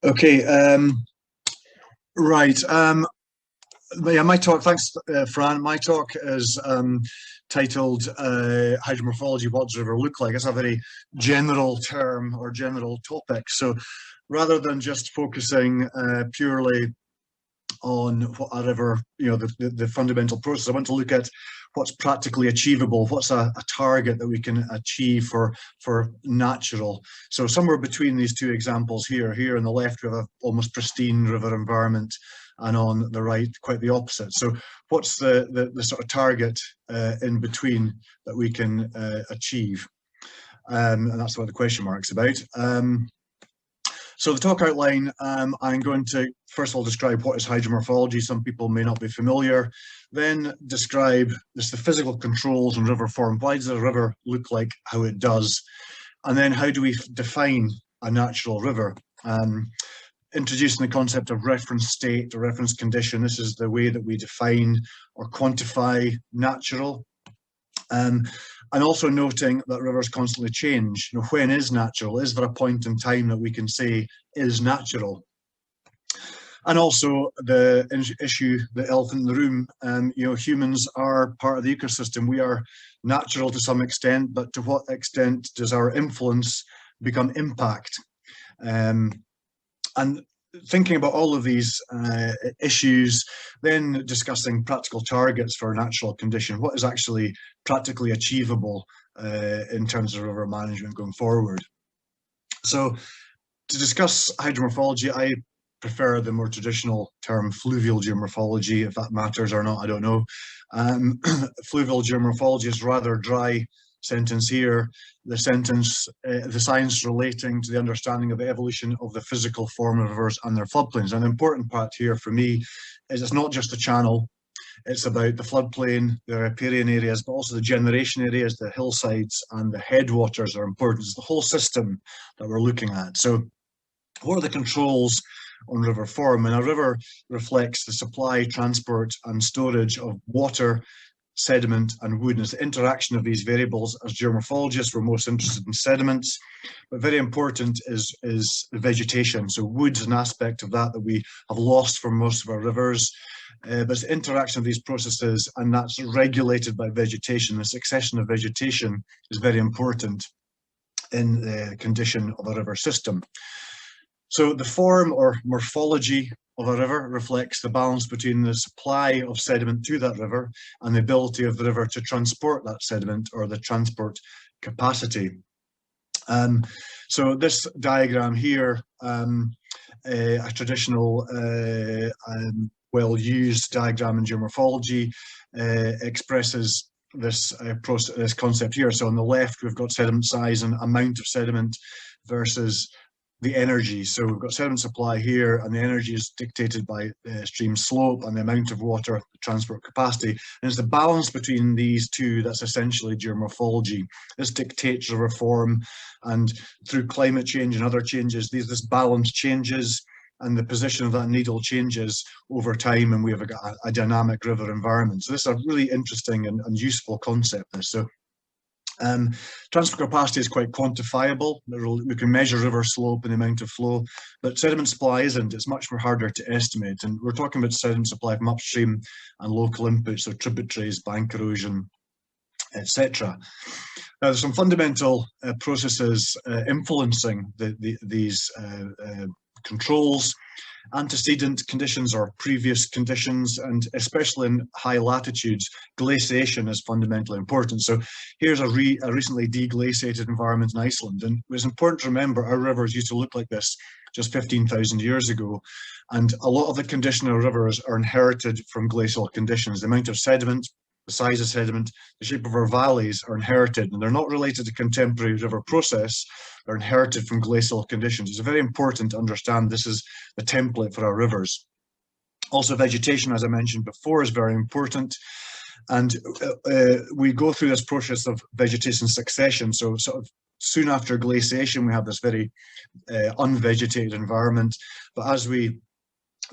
Okay, right. Yeah, my talk, thanks, Fran. My talk is titled Hydromorphology, what does a river look like? It's a very general term or general topic. So rather than just focusing purely on what a river, the fundamental process, I want to look at what's practically achievable, what's a target that we can achieve for natural. So somewhere between these two examples here on the left, we have an almost pristine river environment, and on the right, quite the opposite. So what's the sort of target in between that we can achieve? And that's what the question mark's about. So the talk outline, I'm going to first of all describe what is hydromorphology. Some people may not be familiar. Then describe the physical controls in river form. Why does a river look like how it does? And then how do we define a natural river? Introducing the concept of reference state or reference condition. This is the way that we define or quantify natural. And also noting that rivers constantly change. When is natural? Is there a point in time that we can say is natural? And also the issue, the elephant in the room, humans are part of the ecosystem. We are natural to some extent, but to what extent does our influence become impact? And thinking about all of these issues, then discussing practical targets for a natural condition. What is actually practically achievable in terms of river management going forward? So to discuss hydromorphology, I prefer the more traditional term Fluvial Geomorphology. If that matters or not, I don't know. Fluvial Geomorphology is rather dry sentence here. The sentence, the science relating to the understanding of the evolution of the physical form of rivers and their floodplains. And the important part here for me is it's not just a channel, it's about the floodplain, the riparian areas, but also the generation areas, the hillsides and the headwaters are important. It's the whole system that we're looking at. So what are the controls on river form? And a river reflects the supply, transport and storage of water, sediment and wood. And it's the interaction of these variables. As geomorphologists, we're most interested in sediments, but very important is the vegetation. So wood is an aspect of that we have lost from most of our rivers, but it's the interaction of these processes, and that's regulated by vegetation. The succession of vegetation is very important in the condition of a river system. So the form or morphology of a river reflects the balance between the supply of sediment to that river and the ability of the river to transport that sediment, or the transport capacity. So this diagram here, a traditional well-used diagram in geomorphology, expresses this concept here. So on the left, we've got sediment size and amount of sediment versus the energy. So we've got sediment supply here, and the energy is dictated by stream slope and the amount of water, the transport capacity. And it's the balance between these two that's essentially geomorphology. This dictates river form, and through climate change and other changes, this balance changes, and the position of that needle changes over time, and we have a dynamic river environment. So this is a really interesting and useful concept. So transport capacity is quite quantifiable. We can measure river slope and the amount of flow, but sediment supply isn't. It's much more harder to estimate. And we're talking about sediment supply from upstream and local inputs, so tributaries, bank erosion, etc. Now, there's some fundamental processes influencing these controls. Antecedent conditions or previous conditions, and especially in high latitudes, glaciation is fundamentally important. So here's a recently deglaciated environment in Iceland, and it was important to remember our rivers used to look like this just 15,000 years ago, and a lot of the condition of rivers are inherited from glacial conditions. The amount of sediment, the size of sediment, the shape of our valleys are inherited, and they're not related to contemporary river process. They're inherited from glacial conditions. It's very important to understand this is the template for our rivers. Also, vegetation, as I mentioned before, is very important. And we go through this process of vegetation succession. So sort of soon after glaciation, we have this very unvegetated environment. But as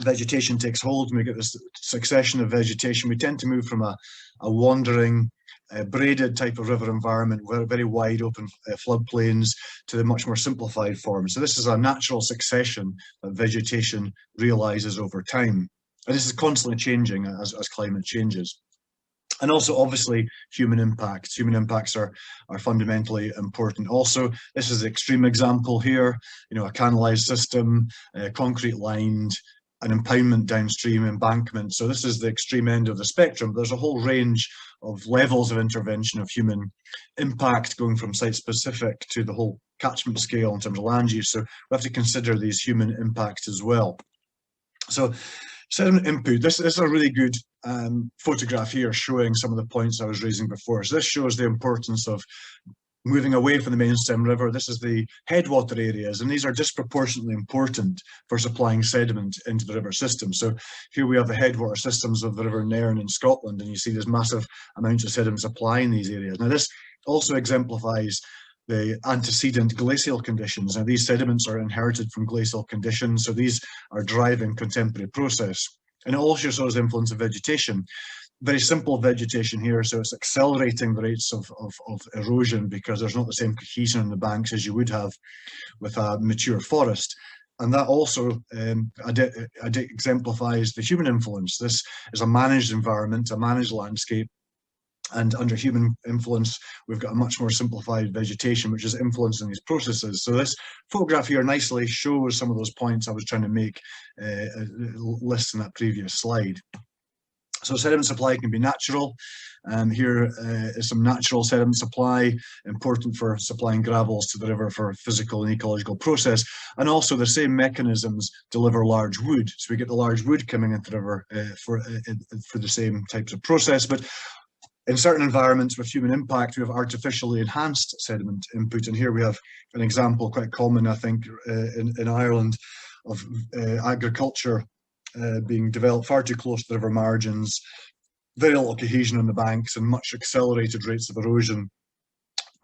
vegetation takes hold and we get this succession of vegetation, we tend to move from a wandering braided type of river environment, very wide open floodplains, to the much more simplified form. So this is a natural succession that vegetation realizes over time. And this is constantly changing as climate changes. And also, obviously, human impacts. Human impacts are fundamentally important. Also, this is an extreme example here, a canalized system, concrete lined, an impoundment downstream, embankment. So this is the extreme end of the spectrum. There's a whole range of levels of intervention of human impact, going from site-specific to the whole catchment scale in terms of land use. So we have to consider these human impacts as well. So sediment input, this is a really good photograph here showing some of the points I was raising before. So this shows the importance of moving away from the main stem river. This is the headwater areas, and these are disproportionately important for supplying sediment into the river system. So here we have the headwater systems of the River Nairn in Scotland, and you see there's massive amounts of sediment supply in these areas. Now this also exemplifies the antecedent glacial conditions. Now these sediments are inherited from glacial conditions, so these are driving contemporary process. And it also shows the influence of vegetation. Very simple vegetation here, so it's accelerating the rates of erosion because there's not the same cohesion in the banks as you would have with a mature forest. And that also exemplifies the human influence. This is a managed environment, a managed landscape, and under human influence, we've got a much more simplified vegetation, which is influencing these processes. So this photograph here nicely shows some of those points I was trying to make, list in that previous slide. So sediment supply can be natural. Here is some natural sediment supply, important for supplying gravels to the river for physical and ecological process. And also the same mechanisms deliver large wood. So we get the large wood coming into the river for the same types of process. But in certain environments with human impact, we have artificially enhanced sediment input. And here we have an example quite common, I think, in Ireland, of agriculture being developed far too close to the river margins, very little cohesion on the banks, and much accelerated rates of erosion,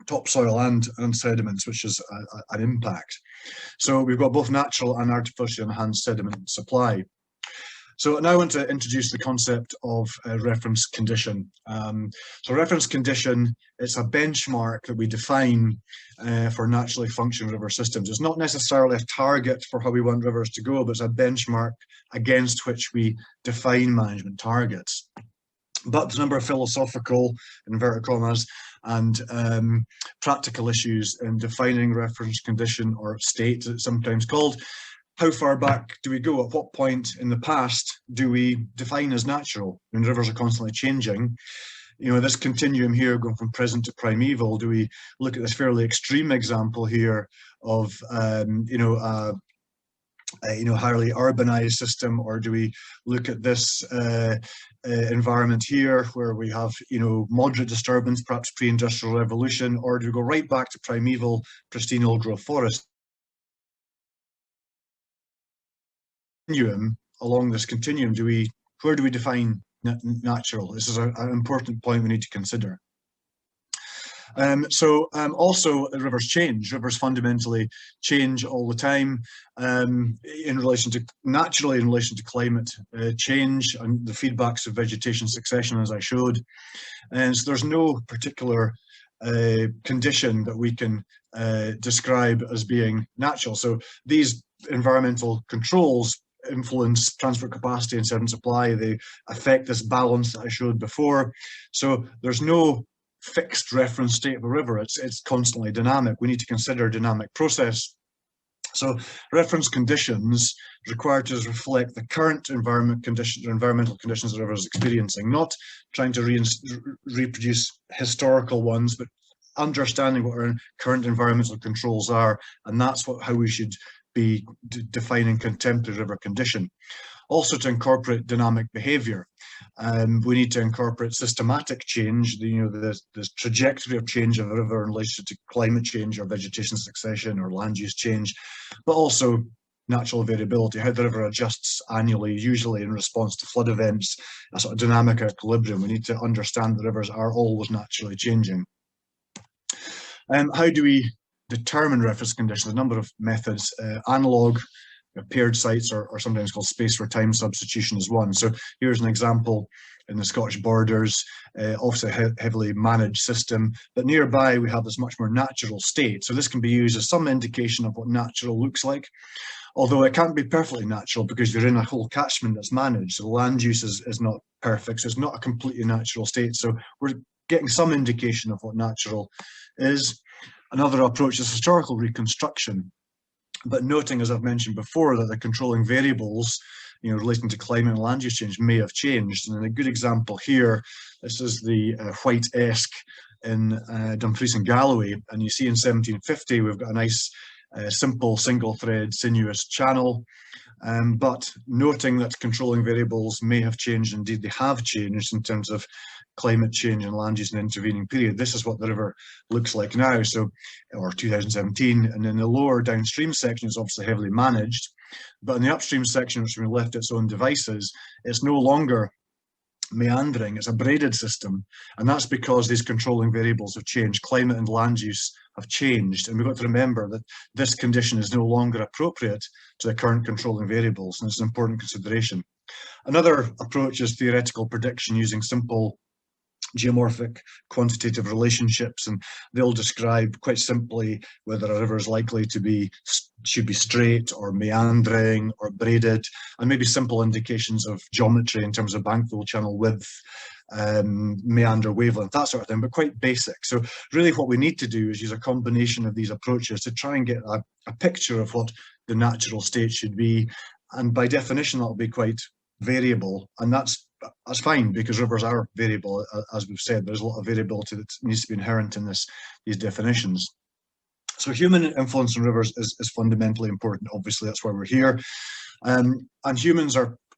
topsoil and sediments, which is an impact. So we've got both natural and artificially enhanced sediment supply. So now I want to introduce the concept of reference condition. So reference condition, it's a benchmark that we define for naturally functioning river systems. It's not necessarily a target for how we want rivers to go, but it's a benchmark against which we define management targets. But there's a number of philosophical, inverted commas, and practical issues in defining reference condition, or state, it's sometimes called. How far back do we go? At what point in the past do we define as natural? When rivers are constantly changing, this continuum here going from present to primeval, do we look at this fairly extreme example here of, highly urbanized system, or do we look at this environment here where we have, moderate disturbance, perhaps pre-industrial revolution, or do we go right back to primeval, pristine old growth forest? Along this continuum, where do we define natural? This is an important point we need to consider. Also, rivers change. Rivers fundamentally change all the time naturally in relation to climate change and the feedbacks of vegetation succession, as I showed. And so there's no particular condition that we can describe as being natural. So these environmental controls influence transport capacity and sediment supply. They affect this balance that I showed before. So there's no fixed reference state of a river. It's constantly dynamic. We need to consider dynamic process. So reference conditions required to reflect the current environmental conditions the river is experiencing, not trying to reproduce historical ones, but understanding what our current environmental controls are, and that's how we should be defining contemporary river condition. Also, to incorporate dynamic behaviour, we need to incorporate systematic change, the trajectory of change of a river in relation to climate change or vegetation succession or land use change, but also natural variability, how the river adjusts annually, usually in response to flood events, a sort of dynamic equilibrium. We need to understand that rivers are always naturally changing. How do we determine reference conditions? A number of methods, analog, Paired sites are sometimes called space for time substitution as one. So here's an example in the Scottish Borders, obviously a heavily managed system, but nearby we have this much more natural state. So this can be used as some indication of what natural looks like, although it can't be perfectly natural because you're in a whole catchment that's managed. So the land use is not perfect, so it's not a completely natural state. So we're getting some indication of what natural is. Another approach is historical reconstruction, but noting, as I've mentioned before, that the controlling variables, relating to climate and land use change may have changed. And in a good example here, this is the White Esk in Dumfries and Galloway, and you see in 1750 we've got a nice simple single thread sinuous channel, but noting that controlling variables may have changed, indeed they have changed in terms of climate change and land use in the intervening period. This is what the river looks like now, so, or 2017, and in the lower downstream section it's obviously heavily managed, but in the upstream section, which has been left its own devices, it's no longer meandering, it's a braided system, and that's because these controlling variables have changed. Climate and land use have changed, and we've got to remember that this condition is no longer appropriate to the current controlling variables, and it's an important consideration. Another approach is theoretical prediction using simple geomorphic quantitative relationships, and they'll describe quite simply whether a river is likely to be, should be straight or meandering or braided, and maybe simple indications of geometry in terms of bankful channel width, meander wavelength, that sort of thing, but quite basic. So really what we need to do is use a combination of these approaches to try and get a picture of what the natural state should be, and by definition that'll be quite variable, and that's fine because rivers are variable. As we've said, there's a lot of variability that needs to be inherent in these definitions. So human influence on rivers is fundamentally important. Obviously, that's why we're here. And humans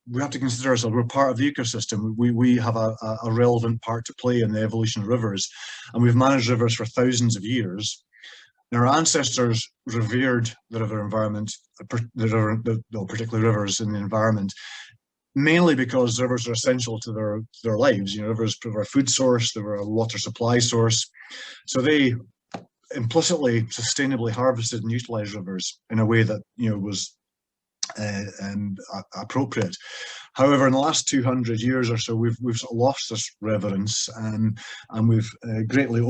we have to consider ourselves, we're part of the ecosystem. We have a relevant part to play in the evolution of rivers, and we've managed rivers for thousands of years. And our ancestors revered the river environment, particularly rivers in the environment, mainly because rivers are essential to their lives. Rivers provide a food source, they were a water supply source. So they implicitly, sustainably harvested and utilized rivers in a way that was appropriate. However, in the last 200 years or so, we've sort of lost this reverence, and we've greatly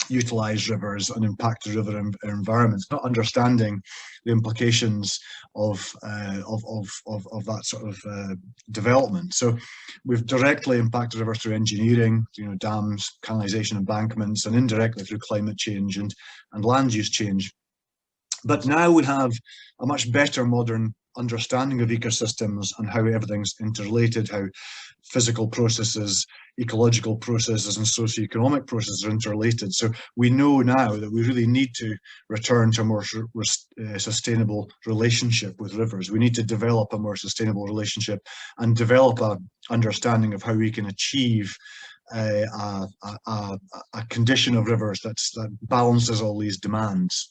utilized rivers and impacted river environments, not understanding the implications of that sort of development. So we've directly impacted rivers through engineering, dams, canalization, embankments, and indirectly through climate change and land use change. But now we have a much better modern understanding of ecosystems and how everything's interrelated, how physical processes, ecological processes, and socioeconomic processes are interrelated. So we know now that we really need to return to a more sustainable relationship with rivers. We need to develop a more sustainable relationship and develop an understanding of how we can achieve a condition of rivers that balances all these demands.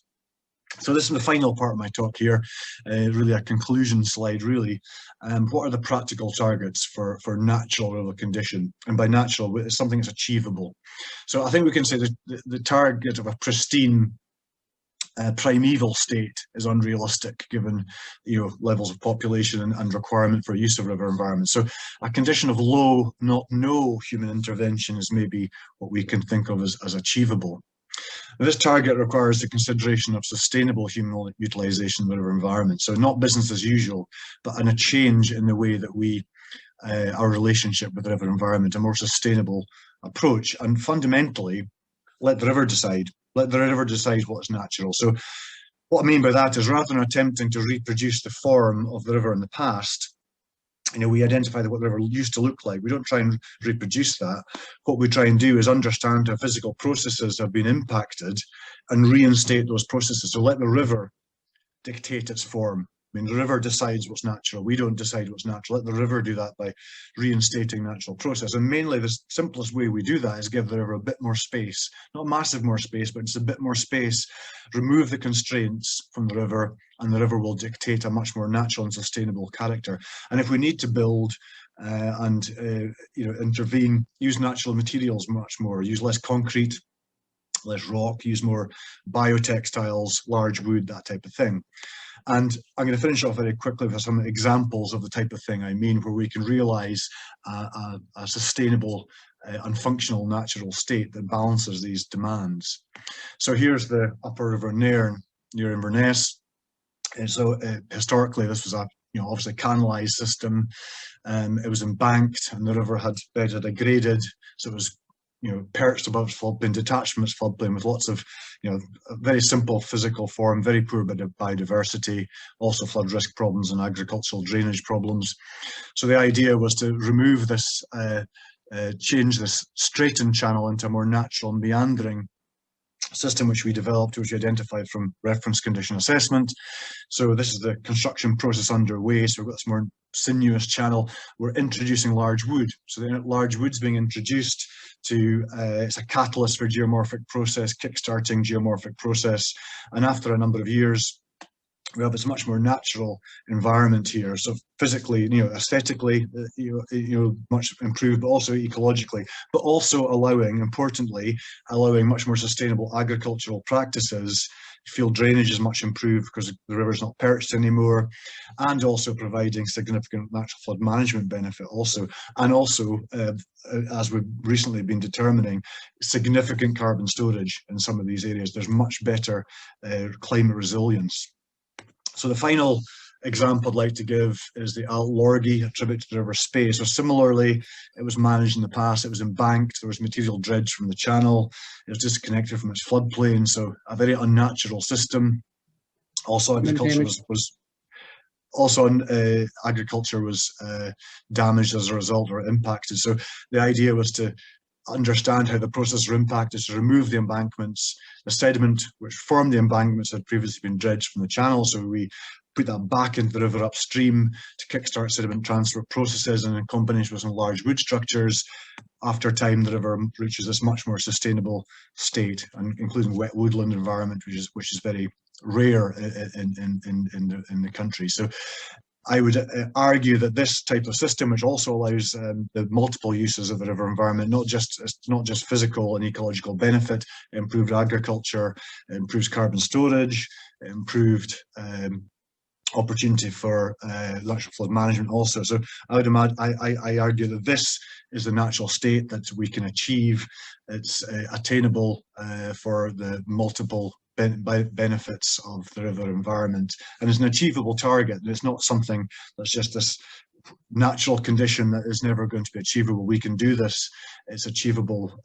So this is the final part of my talk here, really a conclusion slide, really. What are the practical targets for natural river condition? And by natural, it's something that's achievable. So I think we can say that the target of a pristine primeval state is unrealistic given levels of population and requirement for use of river environments. So a condition of low, not no human intervention is maybe what we can think of as achievable. Now, this target requires the consideration of sustainable human utilization of the river environment. So not business as usual, but a change in the way that we, our relationship with the river environment, a more sustainable approach, and fundamentally, let the river decide. Let the river decide what is natural. So what I mean by that is, rather than attempting to reproduce the form of the river in the past, we identify what the river used to look like. We don't try and reproduce that. What we try and do is understand how physical processes have been impacted and reinstate those processes. So let the river dictate its form. The river decides what's natural. We don't decide what's natural. Let the river do that by reinstating natural process. And mainly the simplest way we do that is give the river a bit more space, not massive more space, but just a bit more space, remove the constraints from the river, and the river will dictate a much more natural and sustainable character. And if we need to build and intervene, use natural materials much more, use less concrete, less rock, use more biotextiles, large wood, that type of thing. And I'm going to finish off very quickly with some examples of the type of thing I mean, where we can realise a sustainable and functional natural state that balances these demands. So here's the upper River Nairn near Inverness. And so historically, this was a obviously canalised system. It was embanked, and the river had bed had degraded, so it was perched above floodplain, detached from its floodplain, with lots of a very simple physical form, very poor bit of biodiversity, also flood risk problems and agricultural drainage problems. So the idea was to remove this, change this straightened channel into a more natural meandering system, which we developed, which we identified from reference condition assessment. So this is the construction process underway. So we've got this more sinuous channel. We're introducing large wood. So the large wood's being introduced to, it's a catalyst for geomorphic process, kickstarting geomorphic process. And after a number of years, we have this much more natural environment here. So physically, aesthetically, much improved, but also ecologically, but also importantly, allowing much more sustainable agricultural practices. Field drainage is much improved because the river's not perched anymore, and also providing significant natural flood management benefit also. And also, as we've recently been determining, significant carbon storage in some of these areas. There's much better climate resilience. So the final example I'd like to give is the Alt Lorgie, a tribute to the River Spey. So similarly, it was managed in the past, it was embanked, there was material dredged from the channel, it was disconnected from its floodplain, so a very unnatural system. Also agriculture was damaged as a result, or impacted. So the idea was to understand how the process are impacted, to remove the embankments. The sediment which formed the embankments had previously been dredged from the channel, so we put that back into the river upstream to kickstart sediment transfer processes, and in combination with some large wood structures, after time the river reaches this much more sustainable state, and including wet woodland environment, which is very rare in the country. So I would argue that this type of system, which also allows the multiple uses of the river environment, not just physical and ecological benefit, improved agriculture, improves carbon storage, improved opportunity for natural flood management also. So I would imagine, I argue that this is the natural state that we can achieve. It's attainable for the multiple benefits of the river environment, and is an achievable target. It's not something that's just this natural condition that is never going to be achievable. We can do this. It's achievable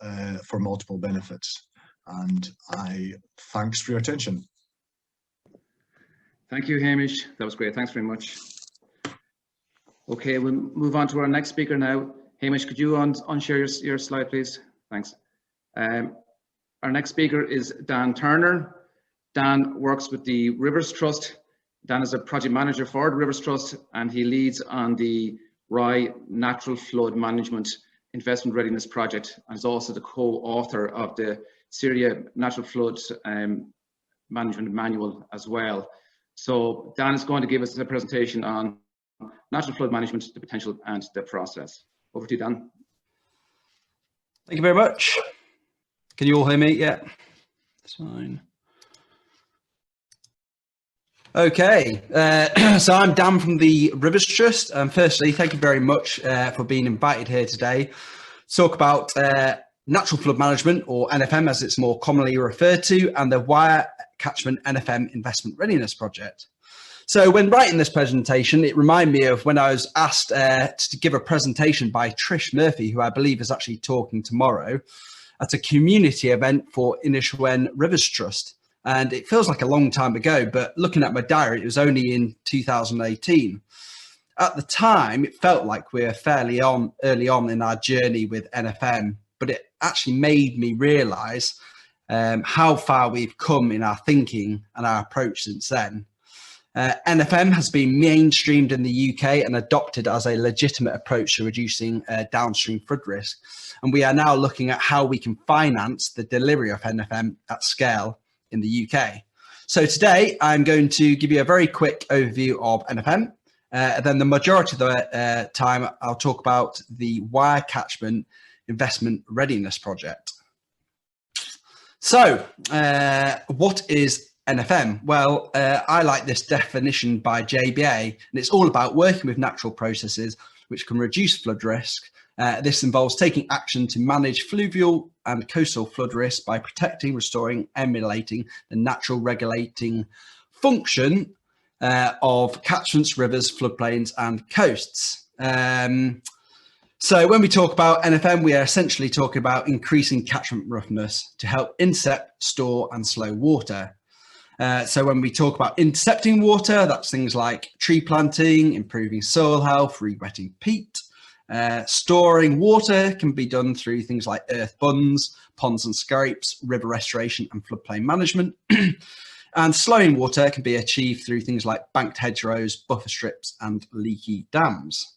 for multiple benefits. And thanks for your attention. Thank you, Hamish. That was great. Thanks very much. Okay, we'll move on to our next speaker now. Hamish, could you unshare your slide, please? Thanks. Our next speaker is Dan Turner. Dan works with the Rivers Trust. Dan is a project manager for the Rivers Trust, and he leads on the Rye Natural Flood Management Investment Readiness Project, and is also the co-author of the Syria Natural Flood Management Manual as well. So Dan is going to give us a presentation on natural flood management, the potential and the process. Over to you, Dan. Thank you very much. Can you all hear me? Yeah, that's fine. Okay, so I'm Dan from the Rivers Trust. Firstly, thank you very much for being invited here today to talk about natural flood management, or NFM as it's more commonly referred to, and the Weir Catchment NFM Investment Readiness Project. So when writing this presentation, it reminded me of when I was asked to give a presentation by Trish Murphy, who I believe is actually talking tomorrow, at a community event for Inishwen Rivers Trust. And it feels like a long time ago, but looking at my diary, it was only in 2018. At the time, it felt like we were fairly early on in our journey with NFM, but it actually made me realise how far we've come in our thinking and our approach since then. NFM has been mainstreamed in the UK and adopted as a legitimate approach to reducing downstream flood risk. And we are now looking at how we can finance the delivery of NFM at scale in the UK. So today I'm going to give you a very quick overview of NFM. Then the majority of the time I'll talk about the Weir Catchment Investment Readiness Project. So what is NFM? Well, I like this definition by JBA, and it's all about working with natural processes which can reduce flood risk. This involves taking action to manage fluvial and coastal flood risk by protecting, restoring, emulating the natural regulating function of catchments, rivers, floodplains, and coasts. So when we talk about NFM, we are essentially talking about increasing catchment roughness to help intercept, store, and slow water. So when we talk about intercepting water, that's things like tree planting, improving soil health, re-wetting peat. Storing water can be done through things like earth bunds, ponds and scrapes, river restoration and floodplain management. And slowing water can be achieved through things like banked hedgerows, buffer strips and leaky dams.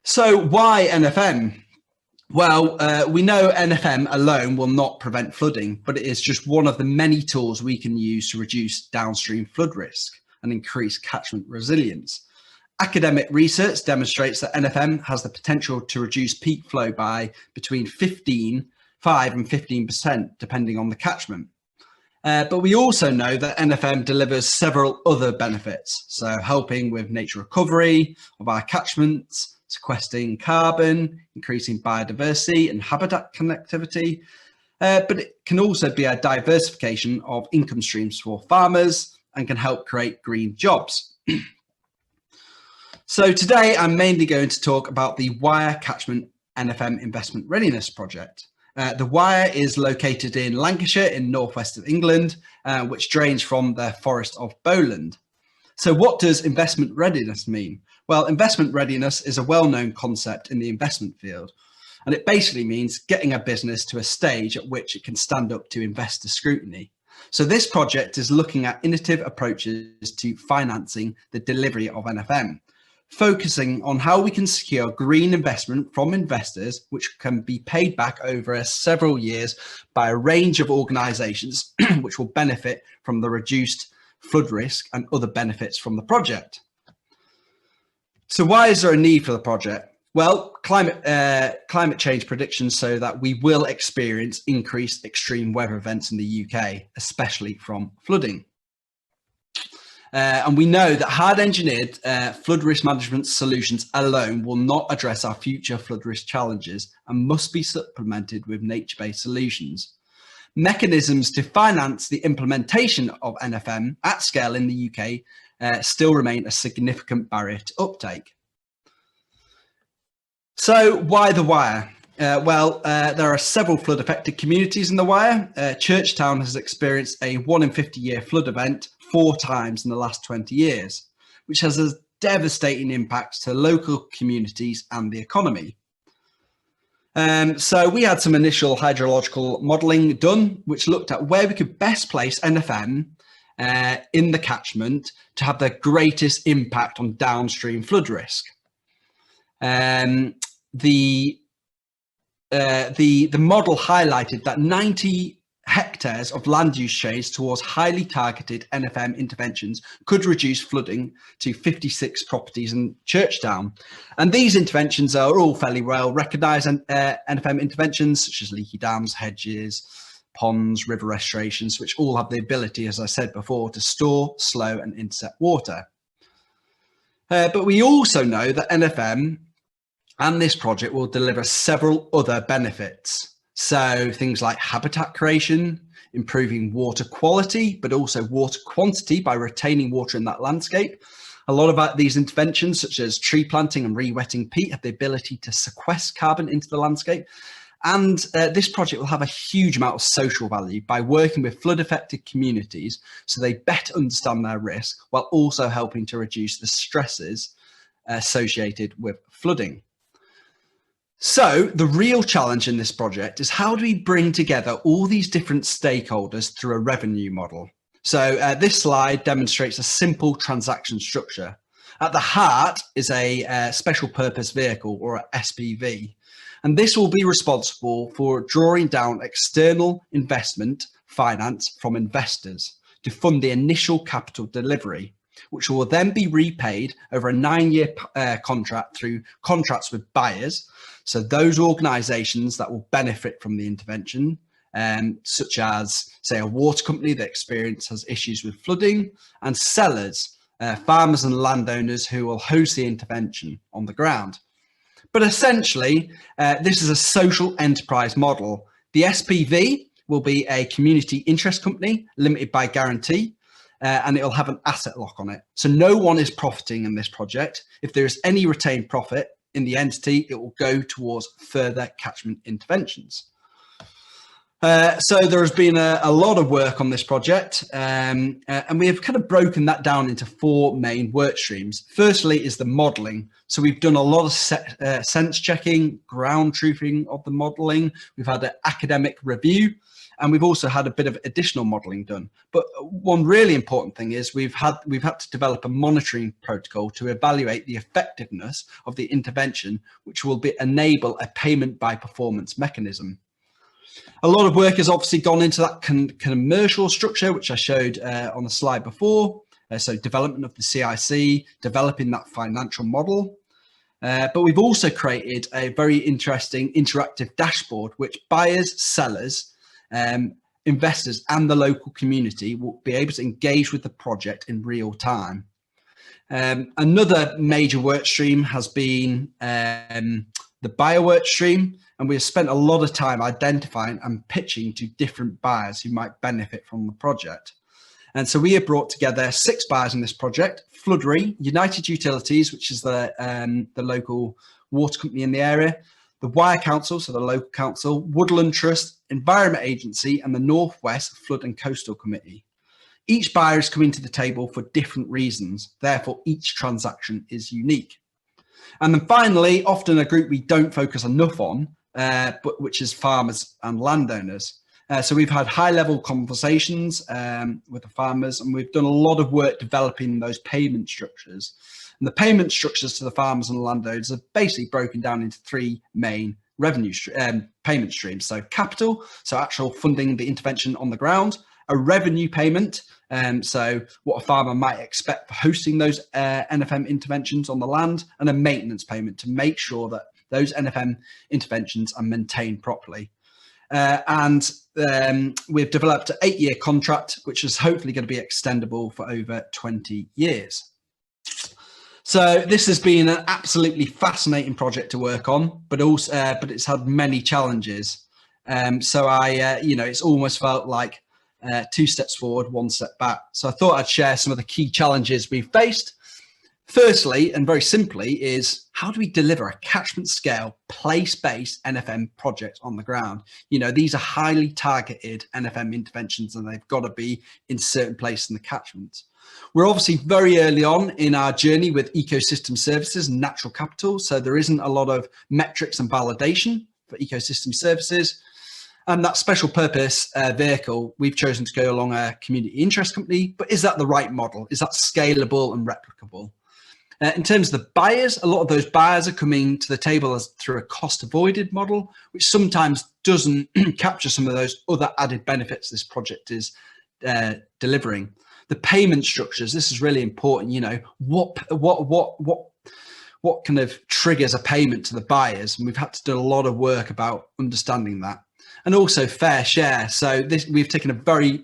So why NFM? Well, we know NFM alone will not prevent flooding, but it is just one of the many tools we can use to reduce downstream flood risk and increase catchment resilience. Academic research demonstrates that NFM has the potential to reduce peak flow by between 5 and 15%, depending on the catchment. But we also know that NFM delivers several other benefits. So helping with nature recovery of our catchments, sequestering carbon, increasing biodiversity and habitat connectivity. But it can also be a diversification of income streams for farmers and can help create green jobs. So today I'm mainly going to talk about the Weir Catchment NFM Investment Readiness Project. The Weir is located in Lancashire in northwest of England, which drains from the Forest of Bowland. So what does investment readiness mean? Well, investment readiness is a well-known concept in the investment field, and it basically means getting a business to a stage at which it can stand up to investor scrutiny. So this project is looking at innovative approaches to financing the delivery of NFM, focusing on how we can secure green investment from investors, which can be paid back over several years by a range of organisations, which will benefit from the reduced flood risk and other benefits from the project. So why is there a need for the project? Well, climate change predictions show that we will experience increased extreme weather events in the UK, especially from flooding. And we know that hard engineered flood risk management solutions alone will not address our future flood risk challenges and must be supplemented with nature-based solutions. Mechanisms to finance the implementation of NFM at scale in the UK still remain a significant barrier to uptake. So why the Weir? Well, there are several flood affected communities in the Weir. Churchtown has experienced a 1 in 50 year flood event 4 times in the last 20 years, which has a devastating impact to local communities and the economy. So we had some initial hydrological modelling done, which looked at where we could best place NFM in the catchment to have the greatest impact on downstream flood risk. The model highlighted that 90 hectares of land use change towards highly targeted NFM interventions could reduce flooding to 56 properties in Churchtown. And these interventions are all fairly well recognised NFM interventions, such as leaky dams, hedges, ponds, river restorations, which all have the ability, as I said before, to store, slow and intercept water. But we also know that NFM and this project will deliver several other benefits. So things like habitat creation, improving water quality, but also water quantity by retaining water in that landscape. A lot of these interventions, such as tree planting and re-wetting peat, have the ability to sequester carbon into the landscape. And this project will have a huge amount of social value by working with flood affected communities so they better understand their risk, while also helping to reduce the stresses associated with flooding. So the real challenge in this project is, how do we bring together all these different stakeholders through a revenue model? So this slide demonstrates a simple transaction structure. At the heart is a special purpose vehicle, or a SPV, and this will be responsible for drawing down external investment finance from investors to fund the initial capital delivery, which will then be repaid over a 9-year contract through contracts with buyers. So those organisations that will benefit from the intervention such as, say, a water company that has issues with flooding, and sellers, farmers and landowners who will host the intervention on the ground. But essentially, this is a social enterprise model. The SPV will be a community interest company, limited by guarantee, and it'll have an asset lock on it. So no one is profiting in this project. If there is any retained profit in the entity, it will go towards further catchment interventions. So there has been a lot of work on this project, and we have kind of broken that down into 4 main work streams. Firstly is the modelling. So we've done a lot of sense checking, ground truthing of the modelling. We've had an academic review, and we've also had a bit of additional modelling done. But one really important thing is we've had to develop a monitoring protocol to evaluate the effectiveness of the intervention, which will enable a payment by performance mechanism. A lot of work has obviously gone into that commercial structure, which I showed on the slide before. So development of the CIC, developing that financial model. But we've also created a very interesting interactive dashboard, which buyers, sellers, investors and the local community will be able to engage with the project in real time. Another major work stream has been the buyer work stream, and we've spent a lot of time identifying and pitching to different buyers who might benefit from the project. And so we have brought together 6 buyers in this project: Floodry, United Utilities, which is the local water company in the area, the Weir Council, so the local council, Woodland Trust, Environment Agency, and the North West Flood and Coastal Committee. Each buyer is coming to the table for different reasons. Therefore, each transaction is unique. And then finally, often a group we don't focus enough on, but which is farmers and landowners. So we've had high-level conversations with the farmers, and we've done a lot of work developing those payment structures. And the payment structures to the farmers and landowners are basically broken down into 3 main payment streams. So capital, so actual funding the intervention on the ground; a revenue payment, so what a farmer might expect for hosting those NFM interventions on the land; and a maintenance payment to make sure that those NFM interventions are maintained properly. We've developed an 8-year contract, which is hopefully going to be extendable for over 20 years. So this has been an absolutely fascinating project to work on, but it's had many challenges. It's almost felt like 2 steps forward, 1 step back. So I thought I'd share some of the key challenges we've faced. Firstly, and very simply, is how do we deliver a catchment scale place-based NFM project on the ground? These are highly targeted NFM interventions, and they've got to be in certain places in the catchment. We're obviously very early on in our journey with ecosystem services and natural capital, so there isn't a lot of metrics and validation for ecosystem services. And that special purpose vehicle, we've chosen to go along a community interest company, but is that the right model? Is that scalable and replicable? In terms of the buyers, a lot of those buyers are coming to the table through a cost avoided model, which sometimes doesn't capture some of those other added benefits this project is delivering. The payment structures, this is really important. What kind of triggers a payment to the buyers? And we've had to do a lot of work about understanding that. And also fair share. So we've taken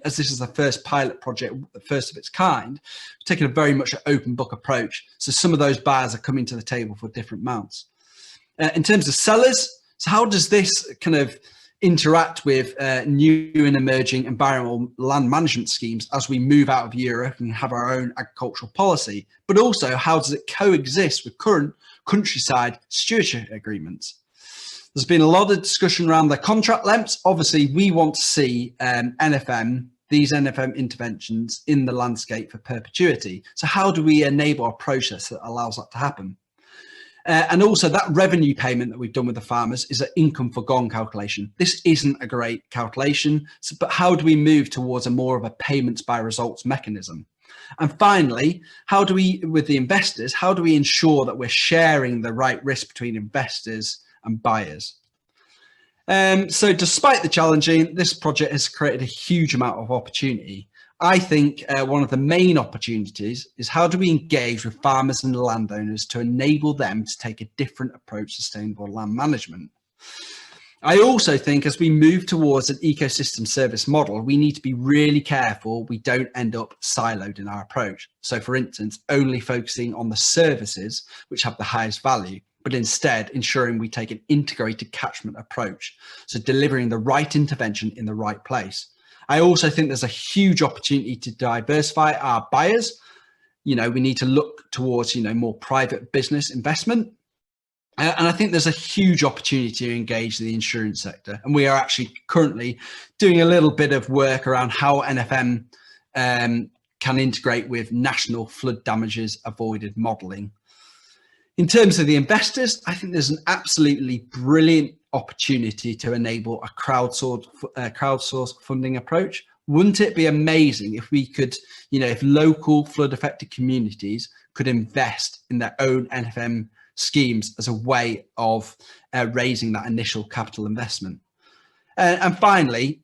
as this is the first pilot project, the first of its kind, we've taken a very much an open book approach. So some of those buyers are coming to the table for different amounts. In terms of sellers, so how does this kind of interact with new and emerging environmental land management schemes as we move out of Europe and have our own agricultural policy? But also, how does it coexist with current countryside stewardship agreements? There's been a lot of discussion around the contract lengths. Obviously, we want to see these NFM interventions in the landscape for perpetuity. So how do we enable a process that allows that to happen? And also that revenue payment that we've done with the farmers is an income forgone calculation. This isn't a great calculation, but how do we move towards a more of a payments by results mechanism? And finally, how do we, with the investors, how do we ensure that we're sharing the right risk between investors and buyers? So despite the challenging, this project has created a huge amount of opportunity. I think one of the main opportunities is how do we engage with farmers and landowners to enable them to take a different approach to sustainable land management. I also think as we move towards an ecosystem service model, we need to be really careful we don't end up siloed in our approach. So for instance, only focusing on the services which have the highest value, but instead ensuring we take an integrated catchment approach. So delivering the right intervention in the right place. I also think there's a huge opportunity to diversify our buyers. You know, we need to look towards, you know, more private business investment. And I think there's a huge opportunity to engage the insurance sector. And we are actually currently doing a little bit of work around how NFM can integrate with national flood damages avoided modelling. In terms of the investors, I think there's an absolutely brilliant opportunity to enable a crowdsourced funding approach. Wouldn't it be amazing if we could, you know, if local flood affected communities could invest in their own NFM schemes as a way of raising that initial capital investment. And finally,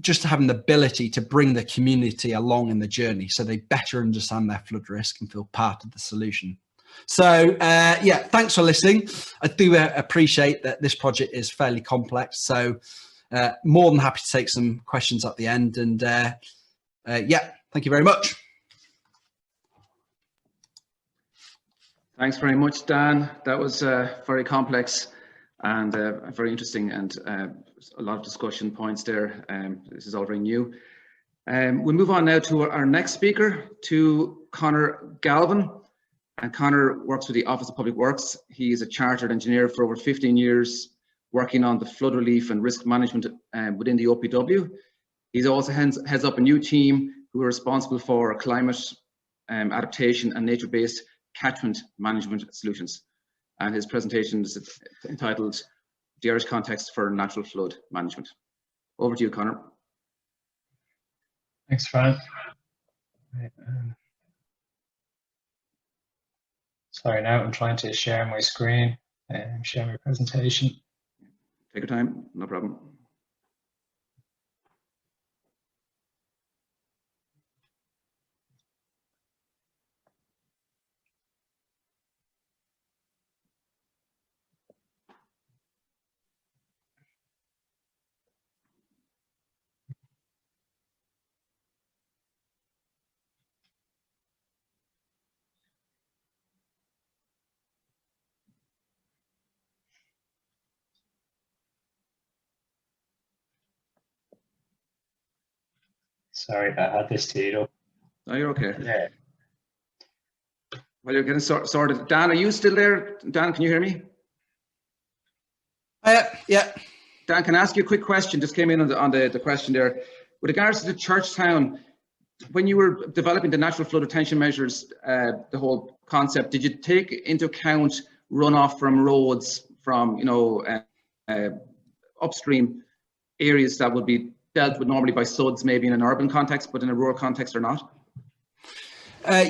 just having the ability to bring the community along in the journey so they better understand their flood risk and feel part of the solution. So yeah, thanks for listening. I do appreciate that this project is fairly complex, so more than happy to take some questions at the end. And yeah, thank you very much. Thanks very much, Dan. That was very complex and very interesting, and a lot of discussion points there. This is all very new. We'll move on now to our next speaker, to Conor Galvin. And Conor works with the Office of Public Works. He is a chartered engineer for over 15 years, working on the flood relief and risk management within the OPW. He also heads up a new team who are responsible for climate adaptation and nature-based catchment management solutions. And his presentation is entitled The Irish Context for Natural Flood Management. Over to you, Conor. Thanks, Fran. Right, sorry, now I'm trying to share my screen and share my presentation. Take your time, no problem. Sorry, I had this teed up. No, you're okay. Yeah. Well, you're getting sorted. Dan, are you still there? Dan, can you hear me? Yeah. Dan, can I ask you a quick question? Just came in on the question there. With regards to the Churchtown, when you were developing the natural flood retention measures, the whole concept, did you take into account runoff from roads, from, you know, upstream areas that would be dealt with normally by SUDs, maybe in an urban context, but in a rural context or not?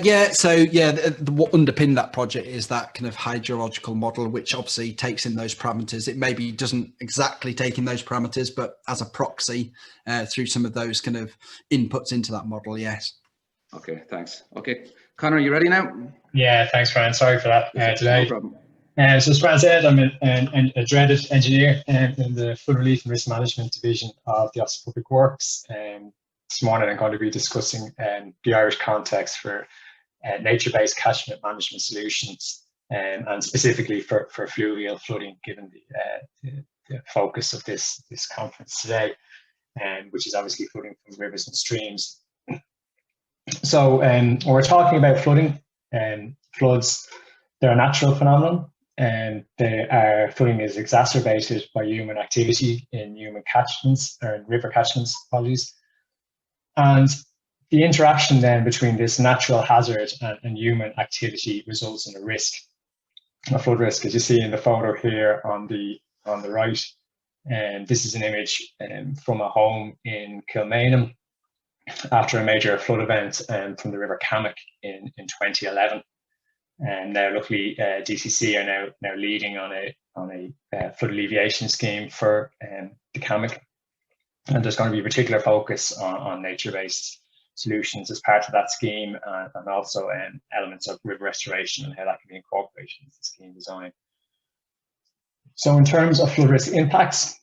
Yeah, so yeah, what underpinned that project is that kind of hydrological model, which obviously takes in those parameters. It maybe doesn't exactly take in those parameters, but as a proxy through some of those kind of inputs into that model, yes. Okay, thanks. Okay, Conor, you ready now? Yeah, thanks, Fran. Sorry for that today. No problem. So as Fran said, I'm a dreaded engineer in the Flood Relief and Risk Management Division of the Office of Public Works. This morning I'm going to be discussing the Irish context for nature-based catchment management solutions, and specifically for fluvial flooding, given the focus of this conference today, which is obviously flooding from rivers and streams. So when we're talking about flooding, floods, they're a natural phenomenon, and flooding is exacerbated by human activity in human catchments, or in river catchments, apologies. And the interaction then between this natural hazard and human activity results in a flood risk, as you see in the photo here on the right. And this is an image from a home in Kilmainham after a major flood event from the River Cammock in 2011. And now luckily DCC are now leading on a flood alleviation scheme for the Cammock. And there's going to be a particular focus on nature-based solutions as part of that scheme, and also elements of river restoration and how that can be incorporated into the scheme design. So in terms of flood risk impacts,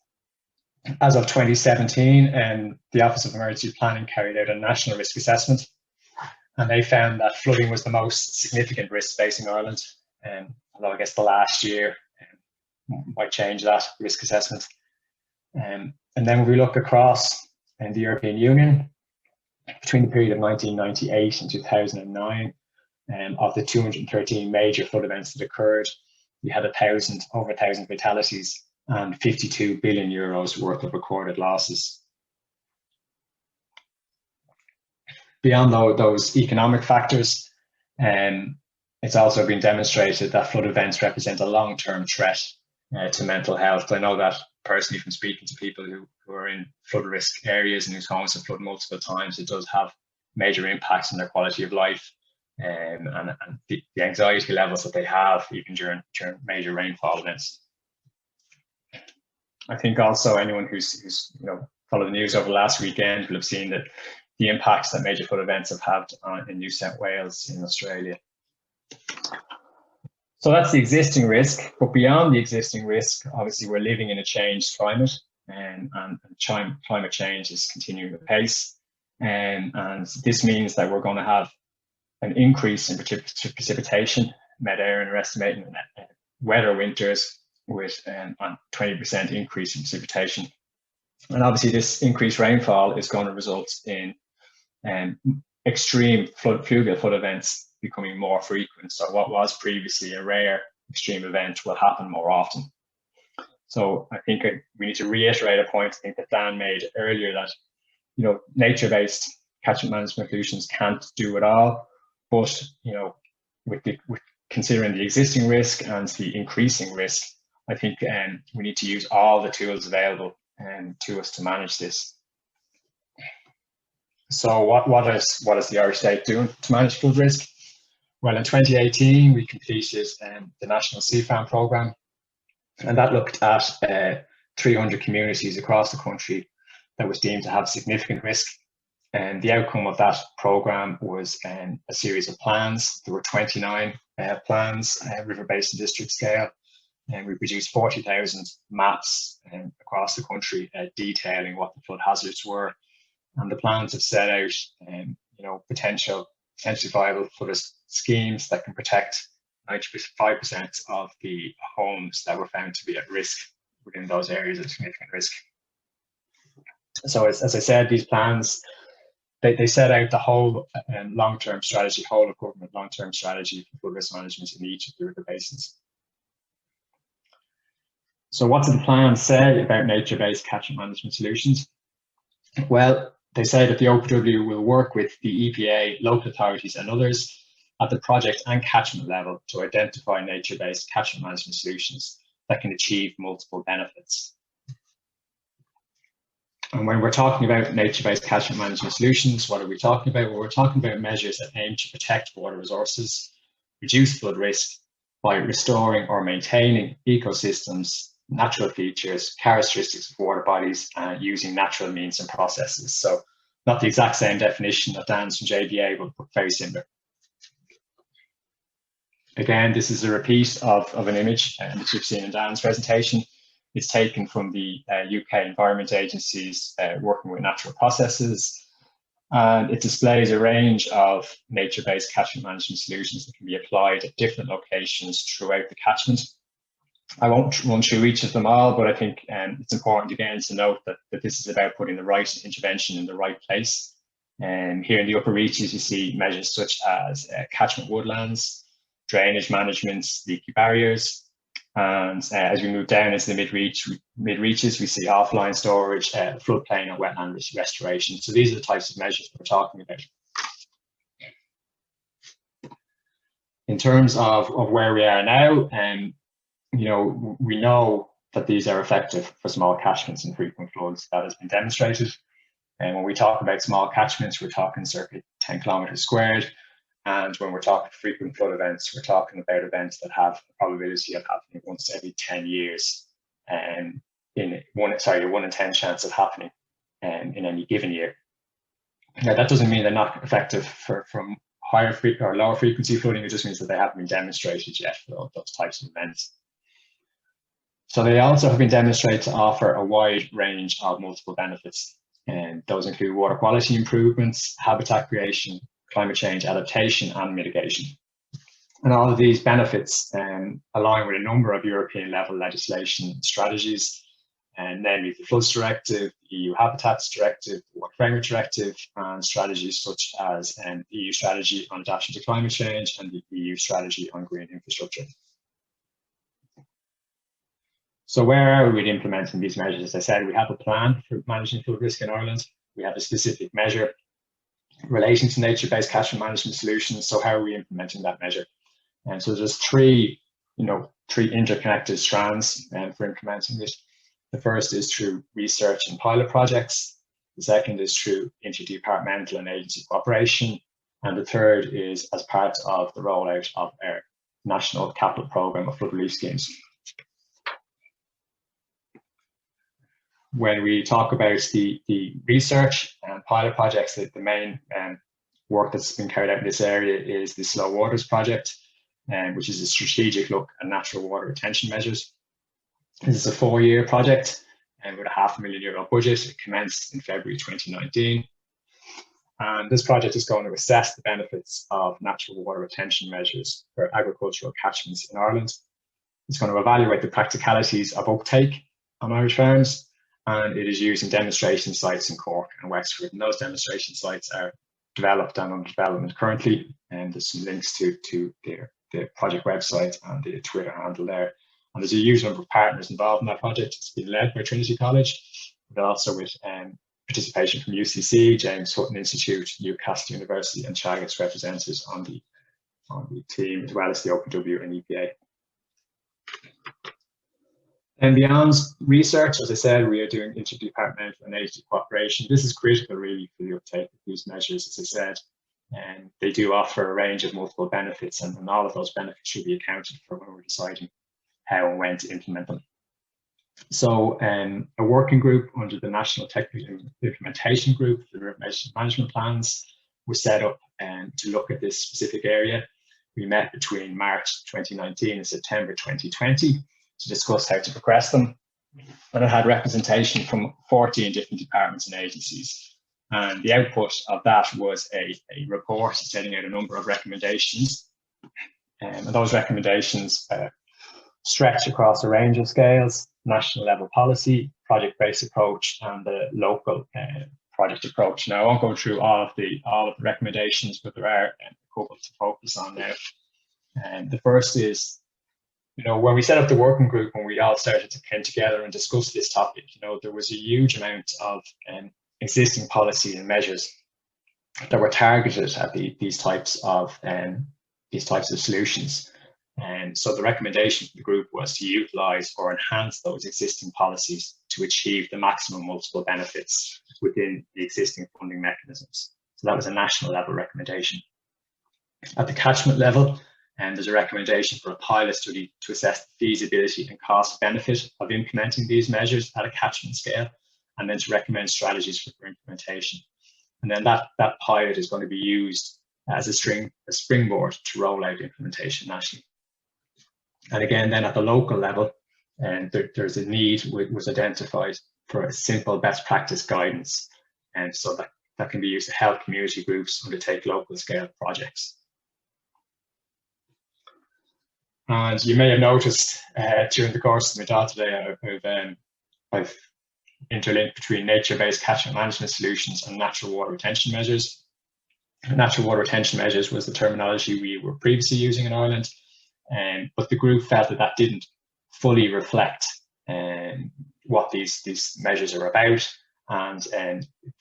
As of 2017, the Office of Emergency Planning carried out a national risk assessment, and they found that flooding was the most significant risk facing Ireland. Although I guess the last year might change that risk assessment. And then when we look across the European Union, between the period of 1998 and 2009, of the 213 major flood events that occurred, we had over 1,000 fatalities and 52 billion euros worth of recorded losses. Beyond those economic factors, it's also been demonstrated that flood events represent a long-term threat to mental health. I know that personally from speaking to people who are in flood risk areas and whose homes have flooded multiple times. It does have major impacts on their quality of life, and the anxiety levels that they have even during major rainfall events. I think also anyone who's followed the news over the last weekend will have seen that the impacts that major flood events have had in New South Wales in Australia. So that's the existing risk, but beyond the existing risk, obviously we're living in a changed climate, and climate change is continuing apace, and this means that we're going to have an increase in precipitation. Met Éireann are estimating wetter winters with a 20% increase in precipitation. And obviously this increased rainfall is going to result in extreme fluvial flood events becoming more frequent. So what was previously a rare extreme event will happen more often. So I think we need to reiterate a point I think that Dan made earlier, that nature-based catchment management solutions can't do it all, but with considering the existing risk and the increasing risk, I think we need to use all the tools available to us to manage this. So what is the Irish State doing to manage flood risk? Well, in 2018, we completed the National CFAM programme, and that looked at 300 communities across the country that was deemed to have significant risk. And the outcome of that programme was a series of plans. There were 29 plans, river basin district scale, and we produced 40,000 maps across the country detailing what the flood hazards were. And the plans have set out, potentially viable flood schemes that can protect 95% of the homes that were found to be at risk within those areas of significant risk. So as I said, these plans, they set out the whole long-term strategy, whole of government long-term strategy for flood risk management in each of the river basins. So what do the plans say about nature-based catchment management solutions? Well, they say that the OPW will work with the EPA, local authorities and others at the project and catchment level to identify nature-based catchment management solutions that can achieve multiple benefits. And when we're talking about nature-based catchment management solutions, what are we talking about? Well, we're talking about measures that aim to protect water resources, reduce flood risk by restoring or maintaining ecosystems, natural features, characteristics of water bodies, using natural means and processes. So not the exact same definition that Dan's from JBA, but very similar. Again, this is a repeat of an image that you've seen in Dan's presentation. It's taken from the UK Environment Agency's Working with Natural Processes, and it displays a range of nature-based catchment management solutions that can be applied at different locations throughout the catchment. I won't run through each of them all, but I think it's important again to note that this is about putting the right intervention in the right place. And here in the upper reaches, you see measures such as catchment woodlands, drainage management, leaky barriers. And as we move down into the mid-reaches, we see offline storage, floodplain and wetland restoration. So these are the types of measures that we're talking about. In terms of where we are now, we know that these are effective for small catchments and frequent floods. That has been demonstrated. And when we talk about small catchments, we're talking circa 10 kilometers squared. And when we're talking frequent flood events, we're talking about events that have a probability of happening once every 10 years, and a 1 in 10 chance of happening in any given year. Now, that doesn't mean they're not effective from higher or lower frequency flooding. It just means that they haven't been demonstrated yet for those types of events. So they also have been demonstrated to offer a wide range of multiple benefits, and those include water quality improvements, habitat creation, climate change adaptation, and mitigation. And all of these benefits align with a number of European level legislation strategies, and namely the Floods Directive, the EU Habitats Directive, the Water Framework Directive, and strategies such as the EU Strategy on Adaptation to Climate Change and the EU Strategy on Green Infrastructure. So where are we implementing these measures? As I said, we have a plan for managing flood risk in Ireland. We have a specific measure relating to nature-based catchment management solutions. So how are we implementing that measure? And so there's three interconnected strands for implementing this. The first is through research and pilot projects. The second is through interdepartmental and agency cooperation. And the third is as part of the rollout of our national capital programme of flood relief schemes. When we talk about the research and pilot projects, the main work that's been carried out in this area is the Slow Waters project, which is a strategic look at natural water retention measures. This is a 4-year project with a €500,000 budget. It commenced in February 2019. And this project is going to assess the benefits of natural water retention measures for agricultural catchments in Ireland. It's going to evaluate the practicalities of uptake on Irish farms, and it is using demonstration sites in Cork and Wexford. And those demonstration sites are developed and under development currently, and there's some links to the project website and the Twitter handle there. And there's a huge number of partners involved in that project. It's been led by Trinity College, but also with participation from UCC, James Hutton Institute, Newcastle University, and Teagasc representatives on the team, as well as the OPW and EPA. And beyond research, as I said, we are doing interdepartmental and agency cooperation. This is critical really for the uptake of these measures, as I said, and they do offer a range of multiple benefits, and all of those benefits should be accounted for when we're deciding how and when to implement them. So a working group under the National Technical Implementation Group for the management plans was set up to look at this specific area. We met between March 2019 and September 2020 to discuss how to progress them. And it had representation from 14 different departments and agencies. And the output of that was a report setting out a number of recommendations. And those recommendations stretch across a range of scales: national level policy, project-based approach, and the local project approach. Now, I won't go through all of the recommendations, but there are a couple to focus on now. And the first is, when we set up the working group, when we all started to come together and discuss this topic, there was a huge amount of existing policy and measures that were targeted at these types of solutions. And so the recommendation for the group was to utilise or enhance those existing policies to achieve the maximum multiple benefits within the existing funding mechanisms. So that was a national level recommendation. At the catchment level, there's a recommendation for a pilot study to assess the feasibility and cost benefit of implementing these measures at a catchment scale, and then to recommend strategies for implementation. And then that pilot is going to be used as a springboard to roll out implementation nationally. And again, then at the local level, there's a need was identified for a simple best practice guidance, and so that can be used to help community groups undertake local scale projects. And you may have noticed during the course of my talk today, I've interlinked between nature-based catchment management solutions and natural water retention measures. Natural water retention measures was the terminology we were previously using in Ireland, but the group felt that didn't fully reflect what these measures are about, and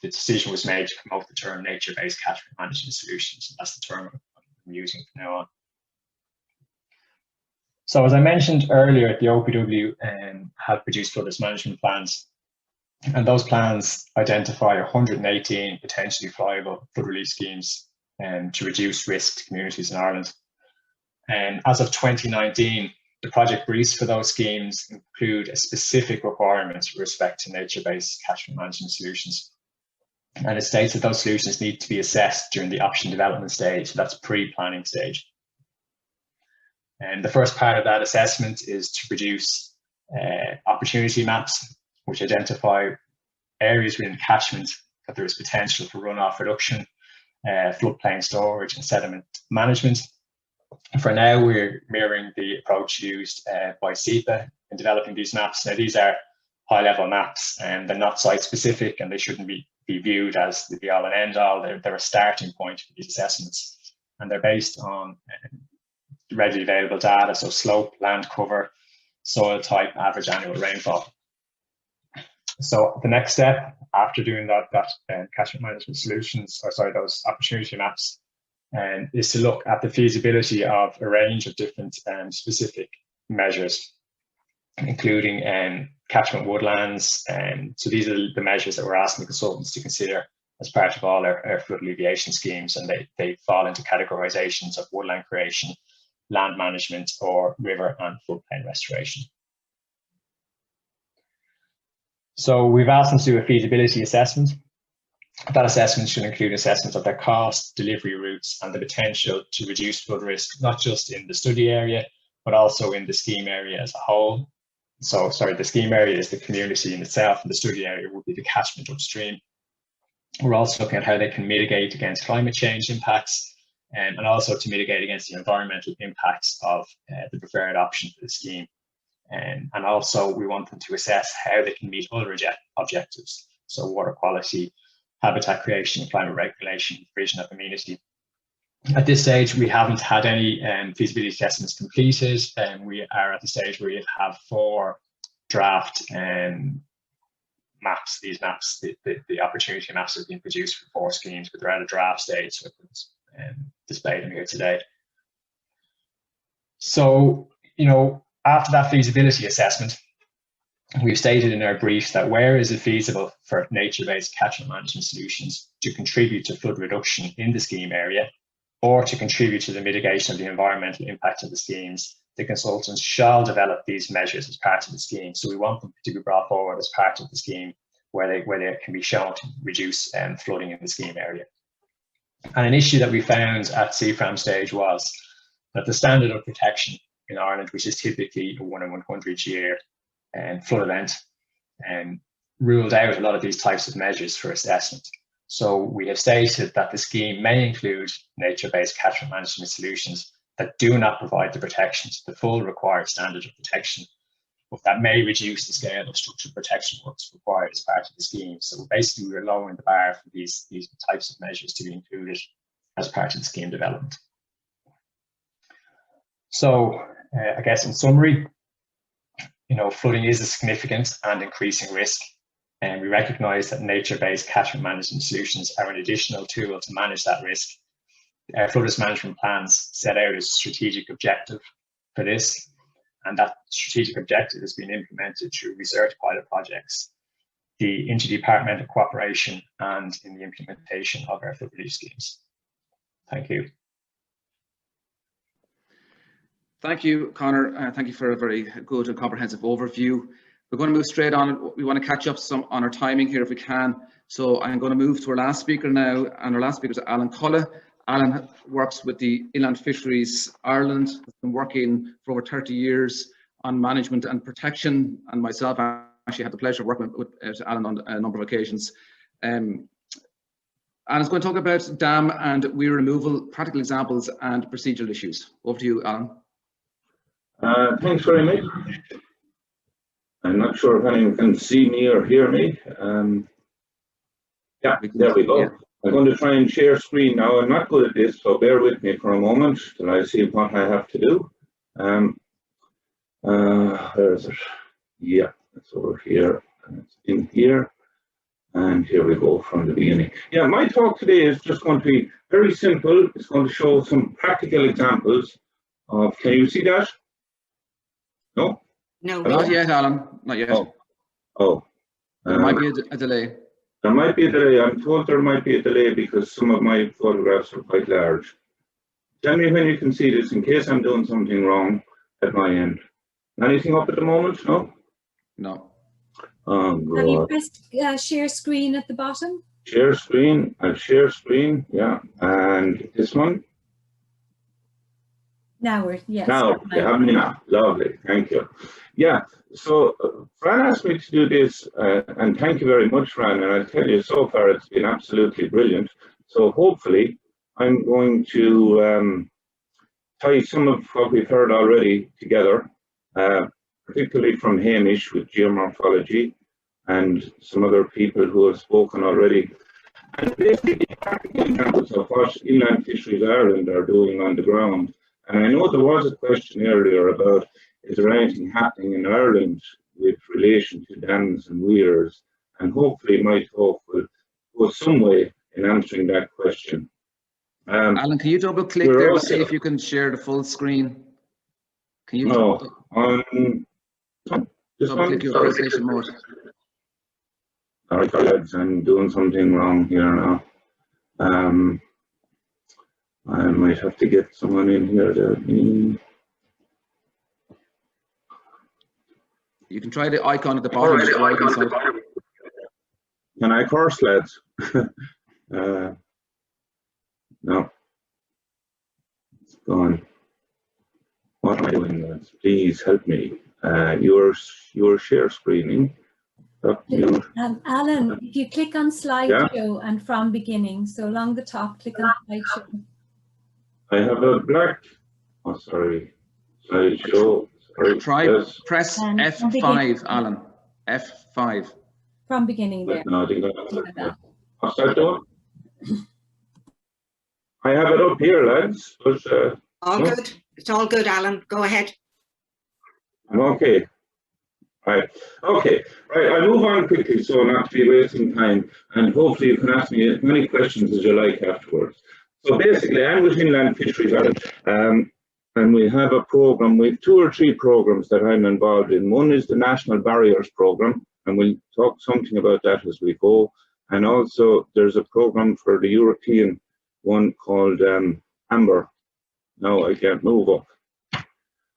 the decision was made to promote the term nature-based catchment management solutions. That's the term I'm using from now on. So as I mentioned earlier, the OPW have produced flood risk management plans, and those plans identify 118 potentially viable flood relief schemes to reduce risk to communities in Ireland. And as of 2019, the project briefs for those schemes include a specific requirement with respect to nature-based catchment management solutions. And it states that those solutions need to be assessed during the option development stage, so that's pre-planning stage. And the first part of that assessment is to produce opportunity maps, which identify areas within catchment that there is potential for runoff reduction, floodplain storage and sediment management. For now, we're mirroring the approach used by cBEC in developing these maps. Now, these are high-level maps, and they're not site-specific, and they shouldn't be viewed as the be-all and end-all. They're a starting point for these assessments, and they're based on readily available data, so slope, land cover, soil type, average annual rainfall. So the next step after doing that catchment management solutions, or sorry, those opportunity maps, is to look at the feasibility of a range of different specific measures, including catchment woodlands. So these are the measures that we're asking the consultants to consider as part of all our flood alleviation schemes, and they fall into categorizations of woodland creation, land management, or river and floodplain restoration. So we've asked them to do a feasibility assessment. That assessment should include assessments of their cost, delivery routes, and the potential to reduce flood risk, not just in the study area, but also in the scheme area as a whole. So, sorry, the scheme area is the community in itself, and the study area would be the catchment upstream. We're also looking at how they can mitigate against climate change impacts, and also to mitigate against the environmental impacts of the preferred option for the scheme. And also we want them to assess how they can meet other objectives, so water quality, habitat creation, climate regulation, provision of amenity. At this stage, we haven't had any feasibility assessments completed, and we are at the stage where we have 4 draft maps. These maps, the opportunity maps, have been produced for 4 schemes, but they're at a draft stage, so it's displayed them here today. So, you know, after that feasibility assessment, we've stated in our brief that where is it feasible for nature-based catchment management solutions to contribute to flood reduction in the scheme area, or to contribute to the mitigation of the environmental impact of the schemes, the consultants shall develop these measures as part of the scheme. So we want them to be brought forward as part of the scheme where they can be shown to reduce flooding in the scheme area. And an issue that we found at CFRAM stage was that the standard of protection in Ireland, which is typically a 1 in 100 year flood event, ruled out a lot of these types of measures for assessment. So we have stated that the scheme may include nature-based catchment management solutions that do not provide the protection to the full required standard of protection, but that may reduce the scale of structural protection works required as part of the scheme. So basically we're lowering the bar for these types of measures to be included as part of the scheme development. So I guess in summary, you know, flooding is a significant and increasing risk, and we recognise that nature-based catchment management solutions are an additional tool to manage that risk. Our flood risk management plans set out a strategic objective for this, and that strategic objective has been implemented through research pilot projects, the interdepartmental cooperation, and in the implementation of our flood relief schemes. Thank you. Thank you, Conor. Thank you for a very good and comprehensive overview. We're going to move straight on. We want to catch up some on our timing here if we can. So I'm going to move to our last speaker now, and our last speaker is Alan Cullagh. Alan works with the Inland Fisheries Ireland, has been working for over 30 years on management and protection, and myself actually had the pleasure of working with Alan on a number of occasions. Alan's going to talk about dam and weir removal, practical examples and procedural issues. Over to you, Alan. Thanks very much. I'm not sure if anyone can see me or hear me. Yeah, there we go. Yeah. I'm going to try and share screen now. I'm not good at this, so bear with me for a moment till I see what I have to do. Where is it? Yeah, it's over here. And it's in here. And here we go from the beginning. Yeah, my talk today is just going to be very simple. It's going to show some practical examples of, can you see that? No? No. Not yet, Alan. Not yet. Oh. There might be a delay. There might be a delay. I'm told there might be a delay because some of my photographs are quite large. Tell me when you can see this in case I'm doing something wrong at my end. Anything up at the moment? No? No. Oh, God. Have you pressed share screen at the bottom? Share screen. I'll share screen. Yeah. And this one? Now we're, yes. Now, you have me now. Lovely, thank you. Yeah, so Fran asked me to do this, and thank you very much, Fran. And I'll tell you, so far it's been absolutely brilliant. So hopefully, I'm going to tie some of what we've heard already together, particularly from Hamish with geomorphology and some other people who have spoken already. And basically, practical examples of what Inland Fisheries Ireland are doing on the ground. And I know there was a question earlier about, is there anything happening in Ireland with relation to dams and weirs? And hopefully my talk will go some way in answering that question. Alan, can you double click there to see if you can share the full screen? Can you double click your presentation mode? Sorry, lads, I'm doing something wrong here now. I might have to get someone in here to. You can try the icon at the bottom. Can I curse, lads? No. It's gone. What am I doing, lads? Please help me. Your share screening. Alan, if you click on slideshow and from beginning, so along the top, click on slideshow. I have a black, oh sorry, slideshow. Sorry. Press F5, Alan. F5. From beginning there. No, I think what's that doing? I have it up here, lads. But, all no? good. It's all good, Alan. Go ahead. I'm okay. Right. Okay. Right. I'll move on quickly so not to be wasting time, and hopefully you can ask me as many questions as you like afterwards. So basically, I'm with Inland Fisheries Ireland, and we have a program. We have 2 or 3 programs that I'm involved in. One is the National Barriers Program, and we'll talk something about that as we go. And also, there's a program for the European one called Amber. Now I can't move up.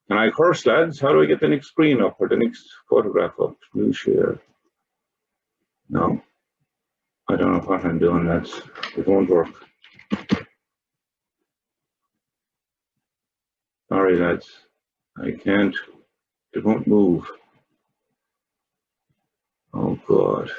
Can I curse, lads? How do I get the next screen up or the next photograph up? New share. No. I don't know what I'm doing, lads. It won't work. Sorry, lads. I can't. It won't move. Oh, God.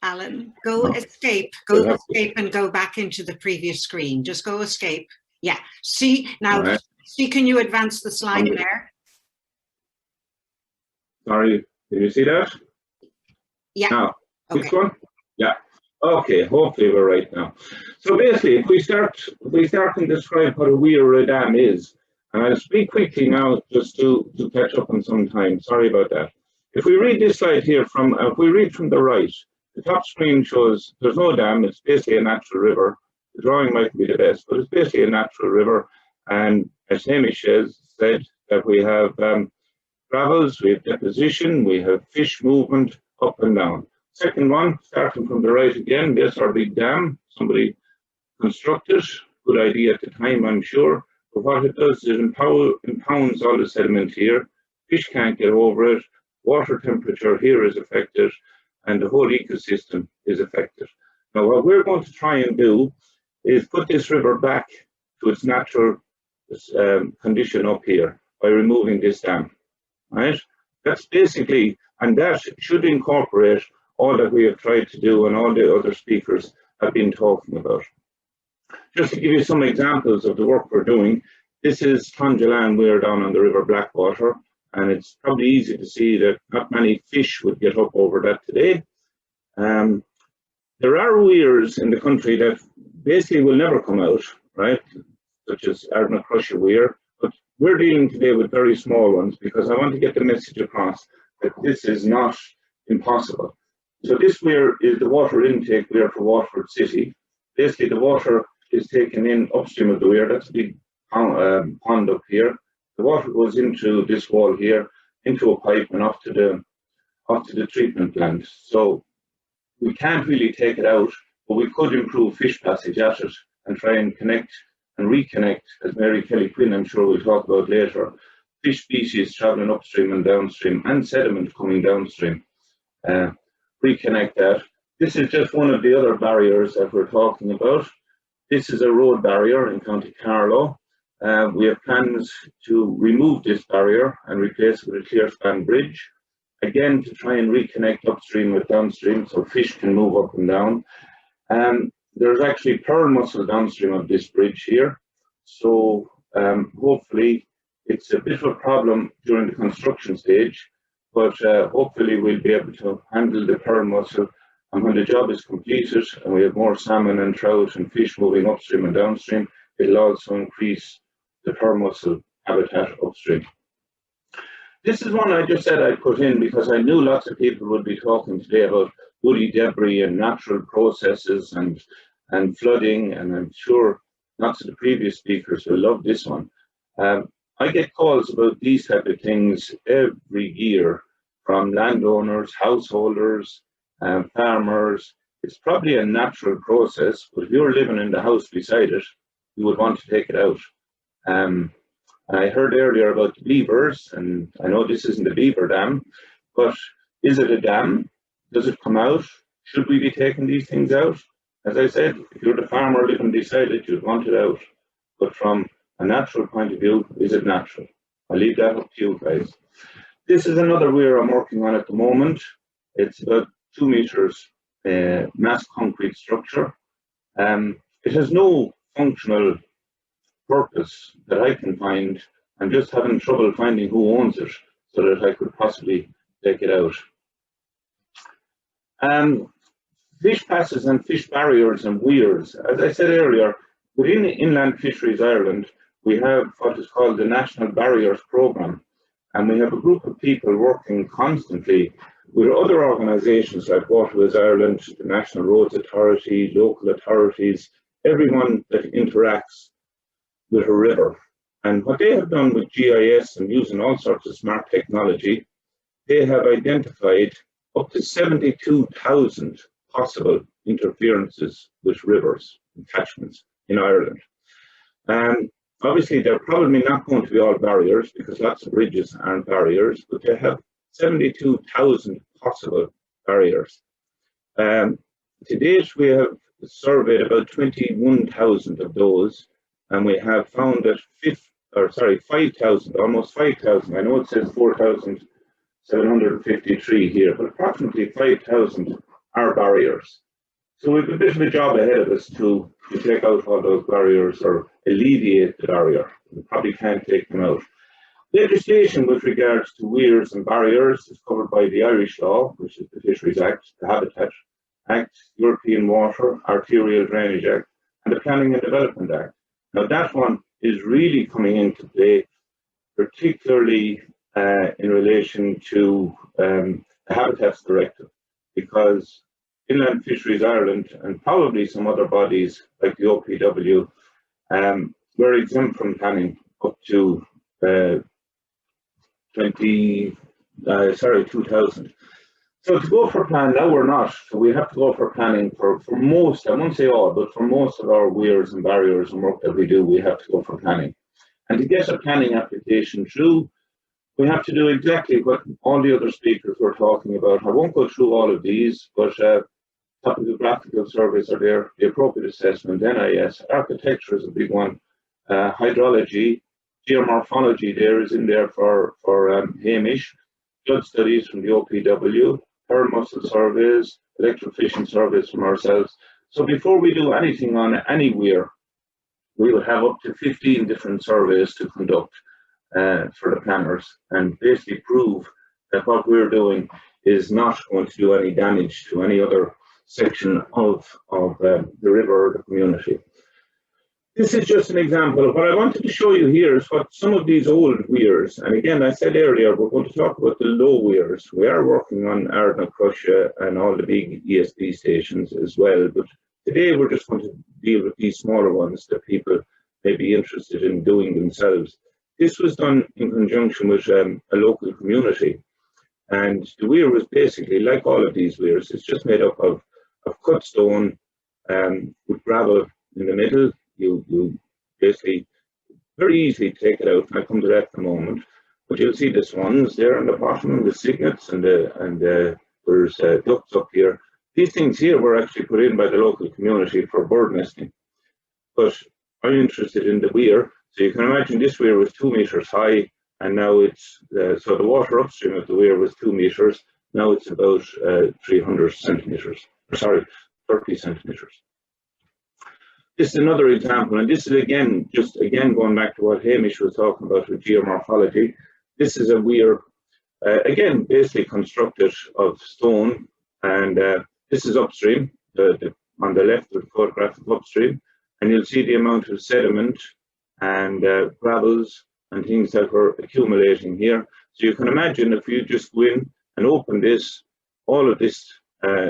Alan, go escape. Go escape and go back into the previous screen. Just go escape. Yeah. See now. Right. See, can you advance the slide there? Sorry. Did you see that? Yeah. Now, okay. This one? Yeah. Okay. Hopefully we're right now. So basically, if we start and describe what a weir or a dam is, and I'll speak quickly now just to catch up on some time. Sorry about that. If we read this slide here if we read from the right, the top screen shows there's no dam. It's basically a natural river. The drawing might be the best, but it's basically a natural river. And as Hamish said, that we have gravels, we have deposition, we have fish movement up and down. Second one, starting from the right again, there's our big dam. Somebody constructed, good idea at the time, I'm sure. But what it does is it impounds all the sediment here. Fish can't get over it. Water temperature here is affected, and the whole ecosystem is affected. Now, what we're going to try and do is put this river back to its natural condition up here by removing this dam, right? That's basically, and that should incorporate all that we have tried to do and all the other speakers have been talking about. Just to give you some examples of the work we're doing, this is Conor Weir down on the River Blackwater, and it's probably easy to see that not many fish would get up over that today. There are weirs in the country that basically will never come out, right? Such as Ardnacrusha Weir, but we're dealing today with very small ones because I want to get the message across that this is not impossible. So this weir is the water intake weir for Waterford City. Basically, the water is taken in upstream of the weir. That's a big pond up here. The water goes into this wall here, into a pipe and off to the treatment plant. So we can't really take it out, but we could improve fish passage at it and try and connect and reconnect, as Mary Kelly Quinn, I'm sure we'll talk about later, fish species traveling upstream and downstream and sediment coming downstream. Reconnect that. This is just one of the other barriers that we're talking about. This is a road barrier in County Carlow. We have plans to remove this barrier and replace it with a clear span bridge, again to try and reconnect upstream with downstream so fish can move up and down. There's actually pearl mussel downstream of this bridge here, so hopefully it's a bit of a problem during the construction stage, but hopefully we'll be able to handle the pearl mussel, and when the job is completed and we have more salmon and trout and fish moving upstream and downstream, it'll also increase the pearl mussel habitat upstream. This is one I just said I'd put in because I knew lots of people would be talking today about woody debris and natural processes and flooding, and I'm sure lots of the previous speakers will love this one. I get calls about these type of things every year from landowners, householders, farmers. It's probably a natural process, but if you're living in the house beside it, you would want to take it out. I heard earlier about the beavers, and I know this isn't a beaver dam, but is it a dam? Does it come out? Should we be taking these things out? As I said, if you're the farmer living beside it, you'd want it out. But from a natural point of view, is it natural? I'll leave that up to you guys. This is another weir I'm working on at the moment. It's about 2 meters mass concrete structure. It has no functional purpose that I can find. I'm just having trouble finding who owns it so that I could possibly take it out. Fish passes and fish barriers and weirs. As I said earlier, within Inland Fisheries Ireland, we have what is called the National Barriers Programme, and we have a group of people working constantly with other organisations like Waterways Ireland, the National Roads Authority, local authorities, everyone that interacts with a river. And what they have done with GIS and using all sorts of smart technology, they have identified up to 72,000 possible interferences with rivers and catchments in Ireland. Obviously, they're probably not going to be all barriers because lots of bridges aren't barriers, but they have 72,000 possible barriers. To date, we have surveyed about 21,000 of those, and we have found that 5,000, almost 5,000. I know it says 4,753 here, but approximately 5,000 are barriers. So we have a bit of a job ahead of us to take out all those barriers or alleviate the barrier. We probably can't take them out. Legislation with regards to weirs and barriers is covered by the Irish law, which is the Fisheries Act, the Habitat Act, European Water, Arterial Drainage Act, and the Planning and Development Act. Now that one is really coming into play, particularly in relation to the Habitats Directive, because Inland Fisheries Ireland and probably some other bodies like the OPW were exempt from planning up to 2000. So to go for plan, now we're not. So we have to go for planning for most, I won't say all, but for most of our weirs and barriers and work that we do, we have to go for planning. And to get a planning application through, we have to do exactly what all the other speakers were talking about. I won't go through all of these, but topographical surveys are there, the appropriate assessment, NIS, architecture is a big one, hydrology, geomorphology there is in there for Hamish, flood studies from the OPW, pearl mussel surveys, electrofishing surveys from ourselves. So before we do anything on any weir, we will have up to 15 different surveys to conduct for the planners and basically prove that what we're doing is not going to do any damage to any other section of the river or the community. This is just an example. What I wanted to show you here is what some of these old weirs, and again, I said earlier, we're going to talk about the low weirs. We are working on Ardna, Crusha, and all the big ESB stations as well, but today we're just going to deal with these smaller ones that people may be interested in doing themselves. This was done in conjunction with a local community, and the weir was basically like all of these weirs. It's just made up of cut stone with gravel in the middle. You basically very easily take it out, and I'll come to that in a moment. But you'll see the swans there on the bottom, and the cygnets, and there's ducks up here. These things here were actually put in by the local community for bird nesting. but I'm interested in the weir. So you can imagine this weir was 2 meters high, and now it's, so the water upstream of the weir was 2 meters. Now it's about 300 centimeters, or sorry, 30 centimeters. This is another example, and this is again, going back to what Hamish was talking about with geomorphology. This is a weir, again, basically constructed of stone, and this is upstream, on the left of the photograph of upstream, and you'll see the amount of sediment and gravels and things that were accumulating here. So you can imagine if you just go in and open this, all of this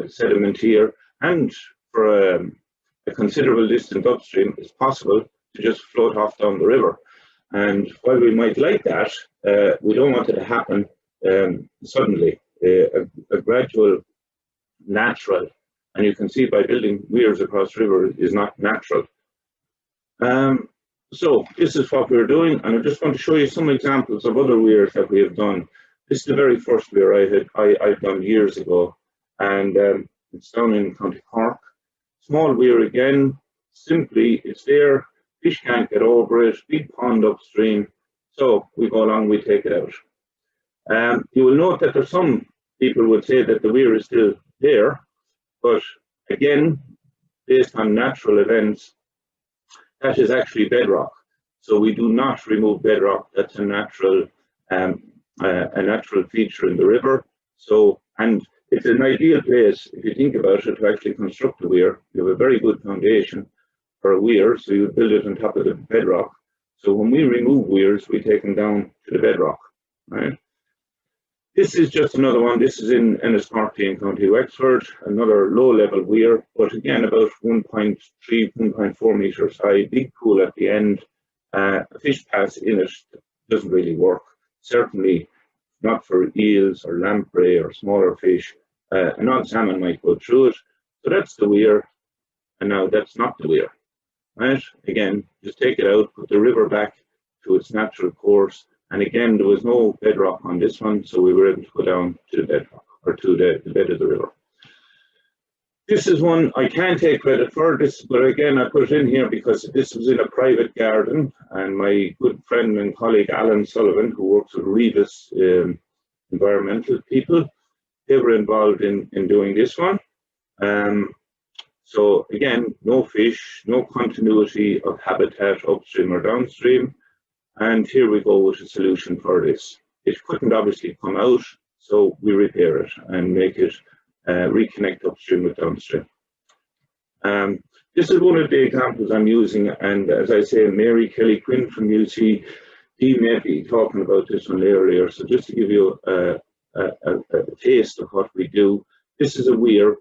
sediment here, and for a considerable distance upstream, it's possible to just float off down the river. And while we might like that, we don't want it to happen suddenly. A gradual, natural, and you can see by building weirs across the river is not natural. So this is what we're doing, and I'm just going to show you some examples of other weirs that we have done. This is the very first weir I've done years ago, and it's down in County Cork. Small weir again, simply it's there, fish can't get over it, big pond upstream, so we go along, we take it out. You will note that there's some people would say that the weir is still there, but again, based on natural events, that is actually bedrock. So we do not remove bedrock. That's a natural feature in the river. So, and it's an ideal place, if you think about it, to actually construct a weir. You have a very good foundation for a weir, so you build it on top of the bedrock. So when we remove weirs, we take them down to the bedrock, right? This is just another one. This is in Enniscorthy in County Wexford, another low-level weir, but again about 1.3, 1.4 meters high, big pool at the end. A fish pass in it doesn't really work. Certainly not for eels or lamprey or smaller fish. A non-salmon might go through it. So that's the weir, and now that's not the weir, right? Again, just take it out, put the river back to its natural course. And again, there was no bedrock on this one, so we were able to go down to the bedrock, or to the bed of the river. This is one I can't take credit for, but again, I put it in here because this was in a private garden, and my good friend and colleague Alan Sullivan, who works with Readiness environmental people, they were involved in doing this one. So again, no fish, no continuity of habitat upstream or downstream. And here we go with a solution for this. It couldn't obviously come out, so we repair it and make it reconnect upstream with downstream. This is one of the examples I'm using, and as I say, Mary Kelly Quinn from UC, he may be talking about this one earlier. So just to give you a taste of what we do, this is a weir,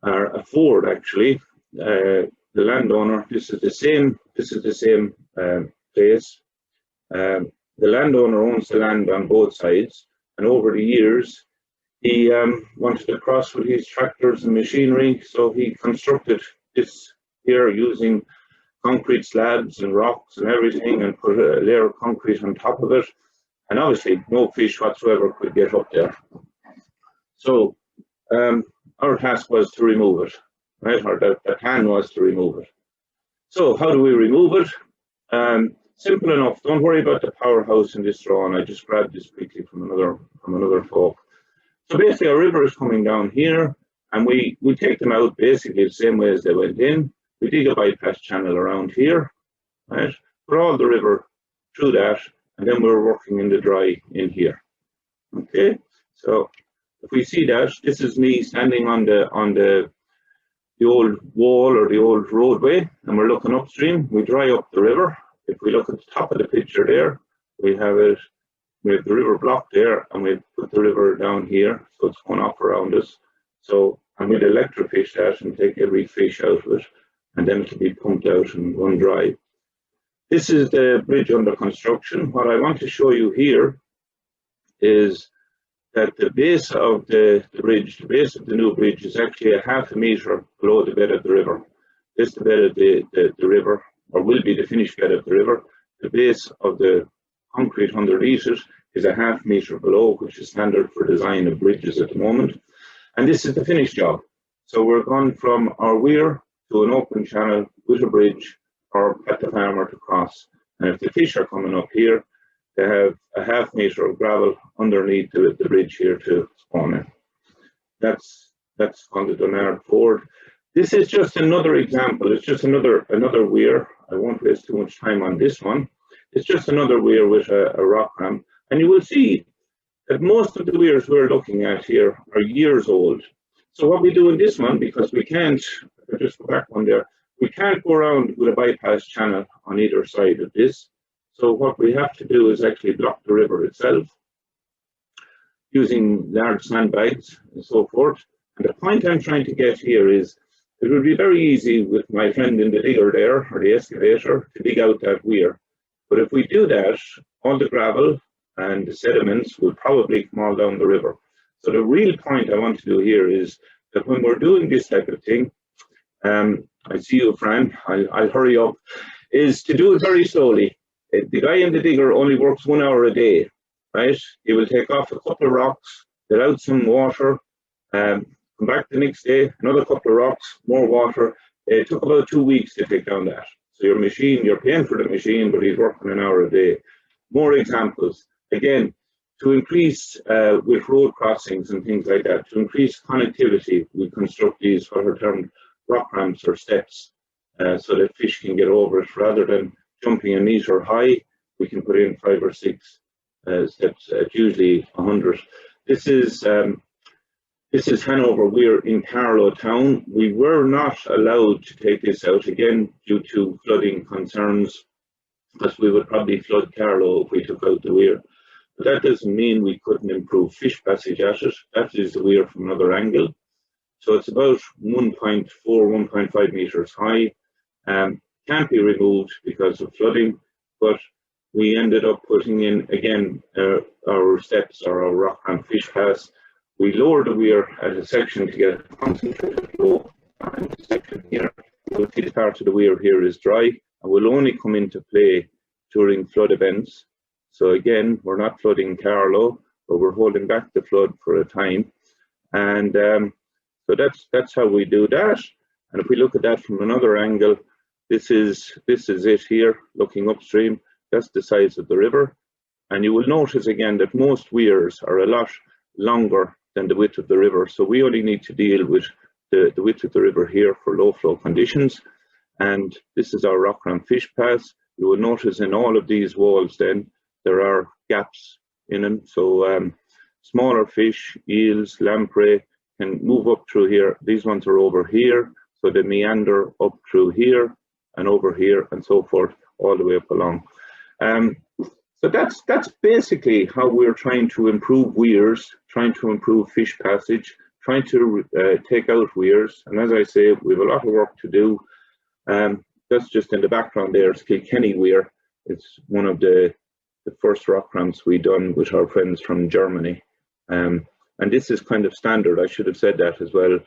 or a ford actually. The landowner, this is the same place. The landowner owns the land on both sides, and over the years he wanted to cross with his tractors and machinery, so he constructed this here using concrete slabs and rocks and everything, and put a layer of concrete on top of it, and obviously no fish whatsoever could get up there. So our task was to remove it, right, or the plan was to remove it. So how do we remove it? Simple enough. Don't worry about the powerhouse in this drawing. I just grabbed this quickly from another talk. So basically, our river is coming down here, and we take them out basically the same way as they went in. We dig a bypass channel around here, right? Put all the river through that, and then we're working in the dry in here. Okay. So if we see that, this is me standing on the old wall or the old roadway, and we're looking upstream. We dry up the river. If we look at the top of the picture there, we have the river blocked there, and we put the river down here, so it's going off around us. So I'm going to electrofish that and take every fish out of it, and then it'll be pumped out and run dry. This is the bridge under construction. What I want to show you here is that the base of the bridge, the base of the new bridge, is actually a ½ meter below the bed of the river. This is the bed of the river, or will be the finished bed of the river. The base of the concrete underneath it is a ½ meter below, which is standard for design of bridges at the moment. And this is the finished job. So we're gone from our weir to an open channel with a bridge or at the farmer to cross. And if the fish are coming up here, they have a ½ metre of gravel underneath the bridge here to spawn in. That's on the Donard Ford. This is just another example. It's just another weir. I won't waste too much time on this one. It's just another weir with a rock ramp. And you will see that most of the weirs we're looking at here are years old. So what we do in this one, because we can't, I'll just go back one there, we can't go around with a bypass channel on either side of this. So what we have to do is actually block the river itself using large sandbags and so forth. And the point I'm trying to get here is it would be very easy with my friend in the digger there, or the excavator, to dig out that weir. But if we do that, all the gravel and the sediments will probably come all down the river. So the real point I want to do here is that when we're doing this type of thing, I see you, Fran, I'll hurry up, is to do it very slowly. The guy in the digger only works 1 hour a day, right? He will take off a couple of rocks, let out some water, come back the next day, another couple of rocks, more water. It took about 2 weeks to take down that. So your machine, you're paying for the machine, but he's working 1 hour a day. More examples. Again, to increase with road crossings and things like that, to increase connectivity, we construct these what are termed rock ramps or steps so that fish can get over it. Rather than jumping a metre high, we can put in 5 or 6 steps at usually 100. This is Hanover. We're in Carlow town. We were not allowed to take this out again due to flooding concerns, because we would probably flood Carlow if we took out the weir. But that doesn't mean we couldn't improve fish passage at it. That is the weir from another angle. So it's about 1.4, 1.5 metres high. Can't be removed because of flooding, but we ended up putting in, again, our steps or our rock ramp fish pass. We lowered the weir at a section to get a concentrated flow. And the section here, you'll see the part of the weir here is dry and will only come into play during flood events. So again, we're not flooding Carlow, but we're holding back the flood for a time. And so that's how we do that. And if we look at that from another angle, this is it here, looking upstream. That's the size of the river. And you will notice again that most weirs are a lot longer than the width of the river. So we only need to deal with the width of the river here for low flow conditions. And this is our rock ramp fish pass. You will notice in all of these walls then, there are gaps in them. So smaller fish, eels, lamprey can move up through here. These ones are over here. So they meander up through here and over here and so forth, all the way up along. So that's basically how we're trying to improve weirs, trying to improve fish passage, trying to take out weirs. And as I say, we have a lot of work to do. That's just in the background there, it's Kilkenny Weir. It's one of the first rock ramps we done with our friends from Germany. And this is kind of standard, I should have said that as well.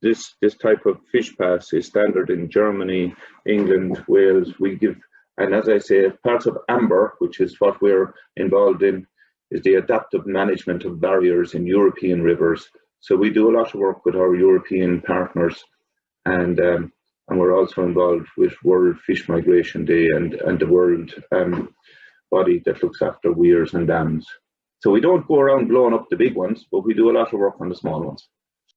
This type of fish pass is standard in Germany, England, Wales. We give, and as I say, parts of AMBER, which is what we're involved in, is the adaptive management of barriers in European rivers. So we do a lot of work with our European partners, and we're also involved with World Fish Migration Day and the world body that looks after weirs and dams. So we don't go around blowing up the big ones, but we do a lot of work on the small ones.